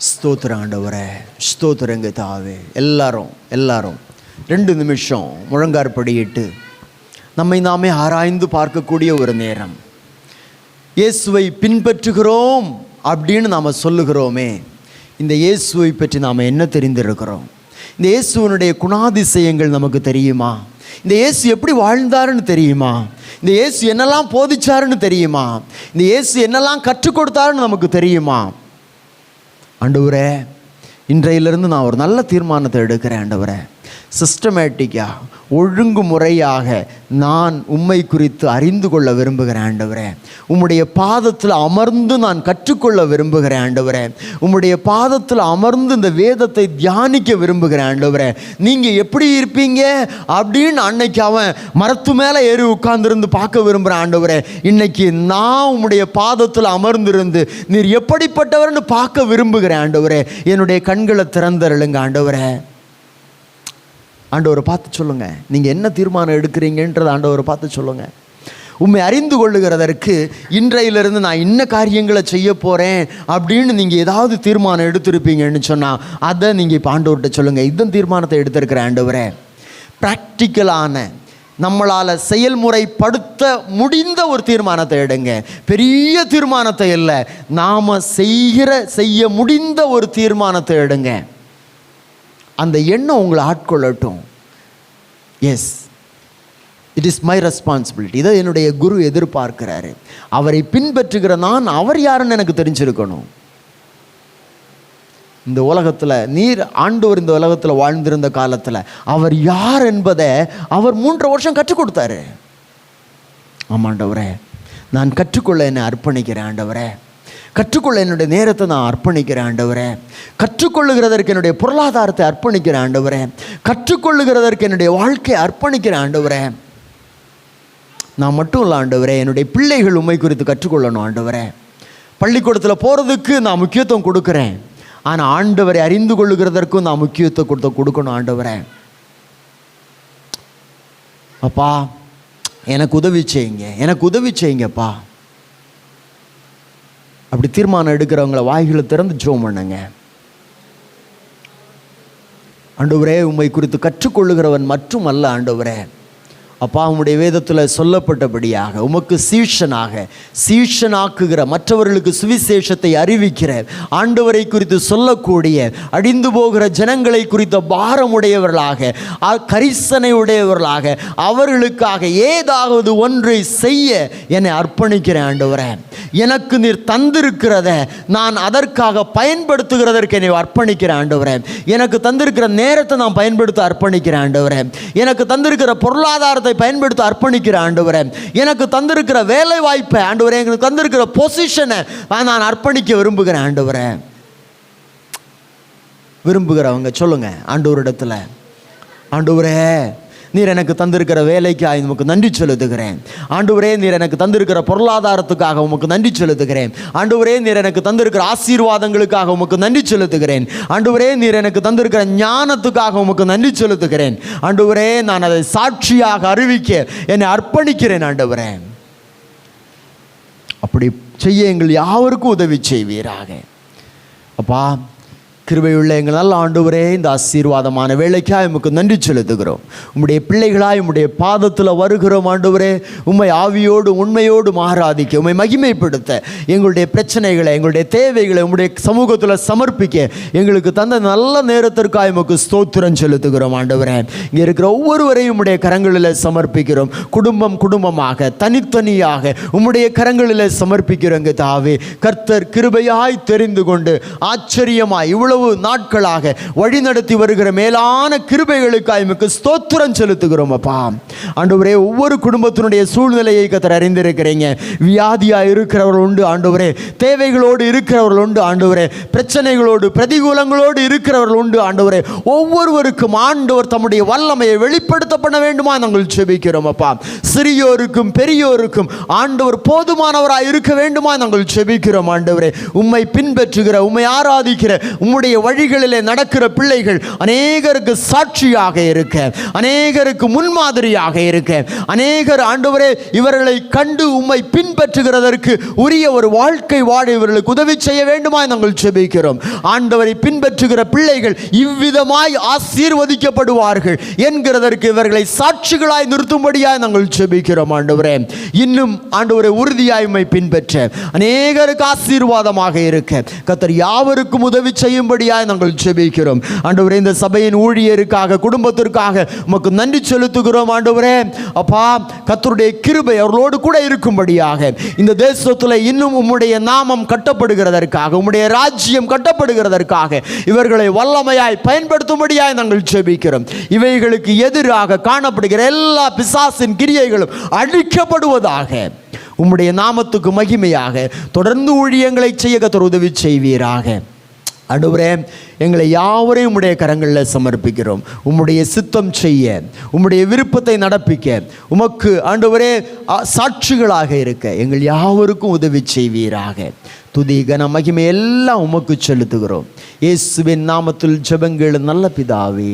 ஸ்தோத்திரம் ஆண்டவரே, ஸ்தோத்திரங்க தாவே. எல்லாரும் 2 நிமிஷம் முழங்காற்படியிட்டு நம்மை நாமே ஆராய்ந்து பார்க்கக்கூடிய ஒரு நேரம். இயேசுவை பின்பற்றுகிறோம் அப்படின்னு நாம் சொல்லுகிறோமே, இந்த இயேசுவை பற்றி நாம் என்ன தெரிந்திருக்கிறோம்? இந்த இயேசுவனுடைய குணாதிசயங்கள் நமக்கு தெரியுமா? இந்த இயேசு எப்படி வாழ்ந்தாருன்னு தெரியுமா? இந்த இயேசு என்னெல்லாம் போதிச்சாருன்னு தெரியுமா? இந்த இயேசு என்னெல்லாம் கற்றுக் கொடுத்தாருன்னு நமக்கு தெரியுமா? ஆண்டவரே, இன்றையிலிருந்து நான் ஒரு நல்ல தீர்மானத்தை எடுக்கிறேன். ஆண்டவரே, சிஸ்டமேட்டிக்காக, ஒழுங்குமுறையாக நான் உம்மை குறித்து அறிந்து கொள்ள விரும்புகிறேன். ஆண்டவரே, உம்முடைய பாதத்தில் அமர்ந்து நான் கற்றுக்கொள்ள விரும்புகிறேன். ஆண்டவரே, உம்முடைய பாதத்தில் அமர்ந்து இந்த வேதத்தை தியானிக்க விரும்புகிறேன். ஆண்டவரே, நீங்கள் எப்படி இருப்பீங்க அப்படின்னு அன்னைக்கு அவன் மரத்து மேலே ஏறி உட்கார்ந்துருந்து பார்க்க விரும்புகிறேன். ஆண்டவரே, இன்னைக்கு நான் உம்முடைய பாதத்தில் அமர்ந்திருந்து நீர் எப்படிப்பட்டவர்னு பார்க்க விரும்புகிறேன். ஆண்டவரே, என்னுடைய கண்களை திறந்தருளுங்க. ஆண்டவரே, ஆண்டவரை பார்த்து சொல்லுங்கள், நீங்கள் என்ன தீர்மானம் எடுக்கிறீங்கன்றதை ஆண்டவரை பார்த்து சொல்லுங்கள். உண்மை அறிந்து கொள்ளுகிறதற்கு இன்றையிலிருந்து நான் இன்ன காரியங்களை செய்ய போகிறேன் அப்படின்னு நீங்கள் ஏதாவது தீர்மானம் எடுத்திருப்பீங்கன்னு சொன்னால் அதை நீங்கள் இப்போ ஆண்டவர்கிட்ட சொல்லுங்கள். இந்த தீர்மானத்தை எடுத்திருக்கிற ஆண்டவரே, ப்ராக்டிக்கலான, நம்மளால் செயல்முறைப்படுத்த முடிந்த ஒரு தீர்மானத்தை எடுங்க. பெரிய தீர்மானத்தை இல்லை, நாம் செய்ய முடிந்த ஒரு தீர்மானத்தை எடுங்க. அந்த எண்ணம் உங்களை ஆட்கொள்ளட்டும். Yes, it is my responsibility. இதை என்னுடைய குரு எதிர்பார்க்கிறாரு. அவரை பின்பற்றுகிற நான் அவர் யாருன்னு எனக்கு தெரிஞ்சிருக்கணும். இந்த உலகத்தில் நீர் ஆண்டவர் இந்த உலகத்தில் வாழ்ந்திருந்த காலத்தில் அவர் யார் என்பதை அவர் 3 வருஷம் கற்றுக் கொடுத்தாரு. ஆமாண்டவரே, நான் கற்றுக்கொள்ள என்னை அர்ப்பணிக்கிறேன். ஆண்டவரே, கற்றுக்கொள்ள என்னுடைய நேரத்தை நான் அர்ப்பணிக்கிறேன். ஆண்டவரே, கற்றுக்கொள்ளுகிறதற்கு என்னுடைய பொருளாதாரத்தை அர்ப்பணிக்கிறேன். ஆண்டவரே, கற்றுக்கொள்ளுகிறதற்கு என்னுடைய வாழ்க்கையை அர்ப்பணிக்கிறேன். ஆண்டவரே, நான் மட்டும் இல்லை ஆண்டவரே, என்னுடைய பிள்ளைகள் உம்மை குறித்து கற்றுக்கொள்ளணும். ஆண்டவரே, பள்ளிக்கூடத்தில் போகிறதுக்கு நான் முக்கியத்துவம் கொடுக்குறேன், ஆனால் ஆண்டவரை அறிந்து கொள்ளுகிறதற்கும் நான் முக்கியத்துவம் கொடுக்கணும். ஆண்டவரே, அப்பா எனக்கு உதவி செய்யுங்க, எனக்கு உதவி செய்யுங்கப்பா. அப்படி தீர்மானம் எடுக்கிறவங்கள வாய்களை திறந்து ஜெபம் பண்ணுங்க. ஆண்டவரே, உம்மை குறித்து கற்றுக்கொள்ளுகிறவன் மற்றும் அல்ல ஆண்டவரே, அப்பா உம்முடைய வேதத்தில் சொல்லப்பட்டபடியாக உமக்கு சீஷனாக்குகிற, மற்றவர்களுக்கு சுவிசேஷத்தை அறிவிக்கிற, ஆண்டவரை குறித்து சொல்லக்கூடிய, அழிந்து போகிற ஜனங்களை குறித்த பாரமுடையவர்களாக, கரிசனை உடையவர்களாக, அவர்களுக்காக ஏதாவது ஒன்றை செய்ய என்னை அர்ப்பணிக்கிறேன் ஆண்டவரே. எனக்கு நீர் தந்திருக்கிறத நான் அதற்காக பயன்படுத்துகிறதற்கு என்னை அர்ப்பணிக்கிறேன் ஆண்டவரே. எனக்கு தந்திருக்கிற நேரத்தை நான் பயன்படுத்த அர்ப்பணிக்கிறேன் ஆண்டவரே. எனக்கு தந்திருக்கிற பொருளாதாரத்தை பயன்படுத்த அர்ப்பணிக்கிறேன் ஆண்டவரே. எனக்கு தந்திருக்கிற வேலை வாய்ப்பை ஆண்டவரே, எனக்கு தந்திருக்கிற பொசிஷனை நான் அர்ப்பணிக்க விரும்புகிறேன் ஆண்டவரே. விரும்புகிறவங்க சொல்லுங்க ஆண்டவரிடத்துல, ஆண்டவரே நீர் எனக்கு தந்திருக்கிற வேலைக்காக உமக்கு நன்றி செலுத்துகிறேன் ஆண்டவரே. நீர் எனக்கு தந்திருக்கிற பொருளாதாரத்துக்காக உமக்கு நன்றி செலுத்துகிறேன் ஆண்டவரே. நீர் எனக்கு தந்திருக்கிற ஆசீர்வாதங்களுக்காக உமக்கு நன்றி செலுத்துகிறேன் ஆண்டவரே. நீர் எனக்கு தந்திருக்கிற ஞானத்துக்காக உமக்கு நன்றி செலுத்துகிறேன் ஆண்டவரே. நான் அதை சாட்சியாக அறிவிக்க என்னை அர்ப்பணிக்கிறேன் ஆண்டவரே. அப்படி செய்ய எங்கள் யாவருக்கும் உதவி செய்வீராக அப்பா. கிருபையுள்ள எங்கள் நல்ல ஆண்டவரே, இந்த ஆசீர்வாதமான வேலைக்காய் உமக்கு நன்றி செலுத்துகிறோம். உம்முடைய பிள்ளைகளாய் உம்முடைய பாதத்தில் வருகிறோம் ஆண்டவரே. உம்மை ஆவியோடு உண்மையோடு ஆராதிக்க, உம்மை மகிமைப்படுத்த, எங்களுடைய பிரச்சனைகளை, எங்களுடைய தேவைகளை உம்முடைய சமூகத்தில் சமர்ப்பிக்க எங்களுக்கு தந்த நல்ல நேரத்திற்காக உமக்கு ஸ்தோத்திரம் செலுத்துகிறோம் ஆண்டவரே. இங்கே இருக்கிற ஒவ்வொருவரையும் உம்முடைய கரங்களில் சமர்ப்பிக்கிறோம். குடும்பமாக, தனித்தனியாக உம்முடைய கரங்களில் சமர்ப்பிக்கிறோங்க தாவே. கர்த்தர் கிருபையாய் தெரிந்து கொண்டு ஆச்சரியமாய் இவ்வளவு நாட்களாக வழிநடத்தி வருகிற மேலான கிருபைகளுக்காக உமக்கு ஸ்தோத்திரம் செலுத்துகிறோம் அப்பா. ஆண்டவரே, ஒவ்வொரு குடும்பத்தினுடைய சூழ்நிலையை கர்த்தர் அறிந்திருக்கிறீங்க. வியாதியா இருக்கிறவர்கள் உண்டு ஆண்டவரே, தேவைகளோடு இருக்கிறவர்கள் உண்டு ஆண்டவரே, பிரச்சனைகளோடு பிரதிகூலங்களோடு இருக்கிறவர்கள் உண்டு ஆண்டவரே. ஒவ்வொருவருக்கும் ஆண்டவர் தம்முடைய வல்லமையை வெளிப்படுத்தப்பட வேண்டுமா நாங்கள் செபிக்கிறோம் அப்பா. சிறியோருக்கும் பெரியோருக்கும் ஆண்டவர் போதுமானவராய் இருக்க வேண்டுமா நாங்கள் செபிக்கிறோம் ஆண்டவரே. உம்மை பின்பற்றுகிற, உம்மை ஆராதிக்கிற, உம்முடைய வழிகளிலே நடக்கிற பிள்ளைகள் அநேகருக்கு சாட்சியாக இருக்க, அநேகருக்கு முன்மாதிரியாக இருக்க, அநேகர் ஆண்டவரே இவர்களை கண்டு உம்மை பின்பற்றுகிறதற்கு உரிய ஒரு வாழ்க்கை வாழ இவர்களுக்கு உதவி செய்ய வேண்டுமாய் நாங்கள் செபிக்கிறோம். ஆண்டவரை பின்பற்றுகிற பிள்ளைகள் இவ்விதமாய் ஆசீர்வதிக்கப்படுவார்கள் என்கிறதற்கு இவர்களை சாட்சிகளாய் நிறுத்தும்படியாய் நாங்கள் செபிக்கிறோம் ஆண்டவரே. இன்னும் ஆண்டவரை உறுதியாய் உம்மை பின்பற்ற, அநேகருக்கு ஆசீர்வாதமாக இருக்க கர்த்தர் யாவருக்கும் உதவி செய்யும்படியாய் நாங்கள் செபிக்கிறோம் ஆண்டவரே. இந்த சபையின் ஊழியருக்காக, குடும்பத்திற்காக உமக்கு நன்றி செலுத்துகிறோம் ஆண்டவரே. அப்பா, கர்த்தருடைய கிருபை அவர்களோடு கூட இருக்கும்படியாக, இந்த தேசத்தில் இன்னும் உம்முடைய நாமம் கட்டப்படுகிறதற்காக, உம்முடைய ராஜ்யம் கட்டப்படுகிறதற்காக இவர்களை வல்லமையாய் பயன்படுத்தும்படியாய் நாங்கள் செபிக்கிறோம். இவைகளுக்கு எதிராக காணப்படுகிற எல்லா பிசாசின் கிரியைகளும் அழிக்கப்படுவதாக, உம்முடைய நாமத்துக்கு மகிமையாக தொடர்ந்து ஊழியங்களை செய்ய கர்த்தர் உதவி செய்வீராக ஆண்டவரே. எங்களை யாவரையும் உம்முடைய கரங்களில் சமர்ப்பிக்கிறோம். உம்முடைய சித்தம் செய்ய, உம்முடைய விருப்பத்தை நடப்பிக்க, உமக்கு ஆண்டவரே சாட்சிகளாக இருக்க எங்கள் யாவருக்கும் உதவி செய்வீராக. துதி கன மகிமை எல்லாம் உமக்கு செலுத்துகிறோம். இயேசுவின் நாமத்தில் ஜெபங்கள் நல்ல பிதாவே.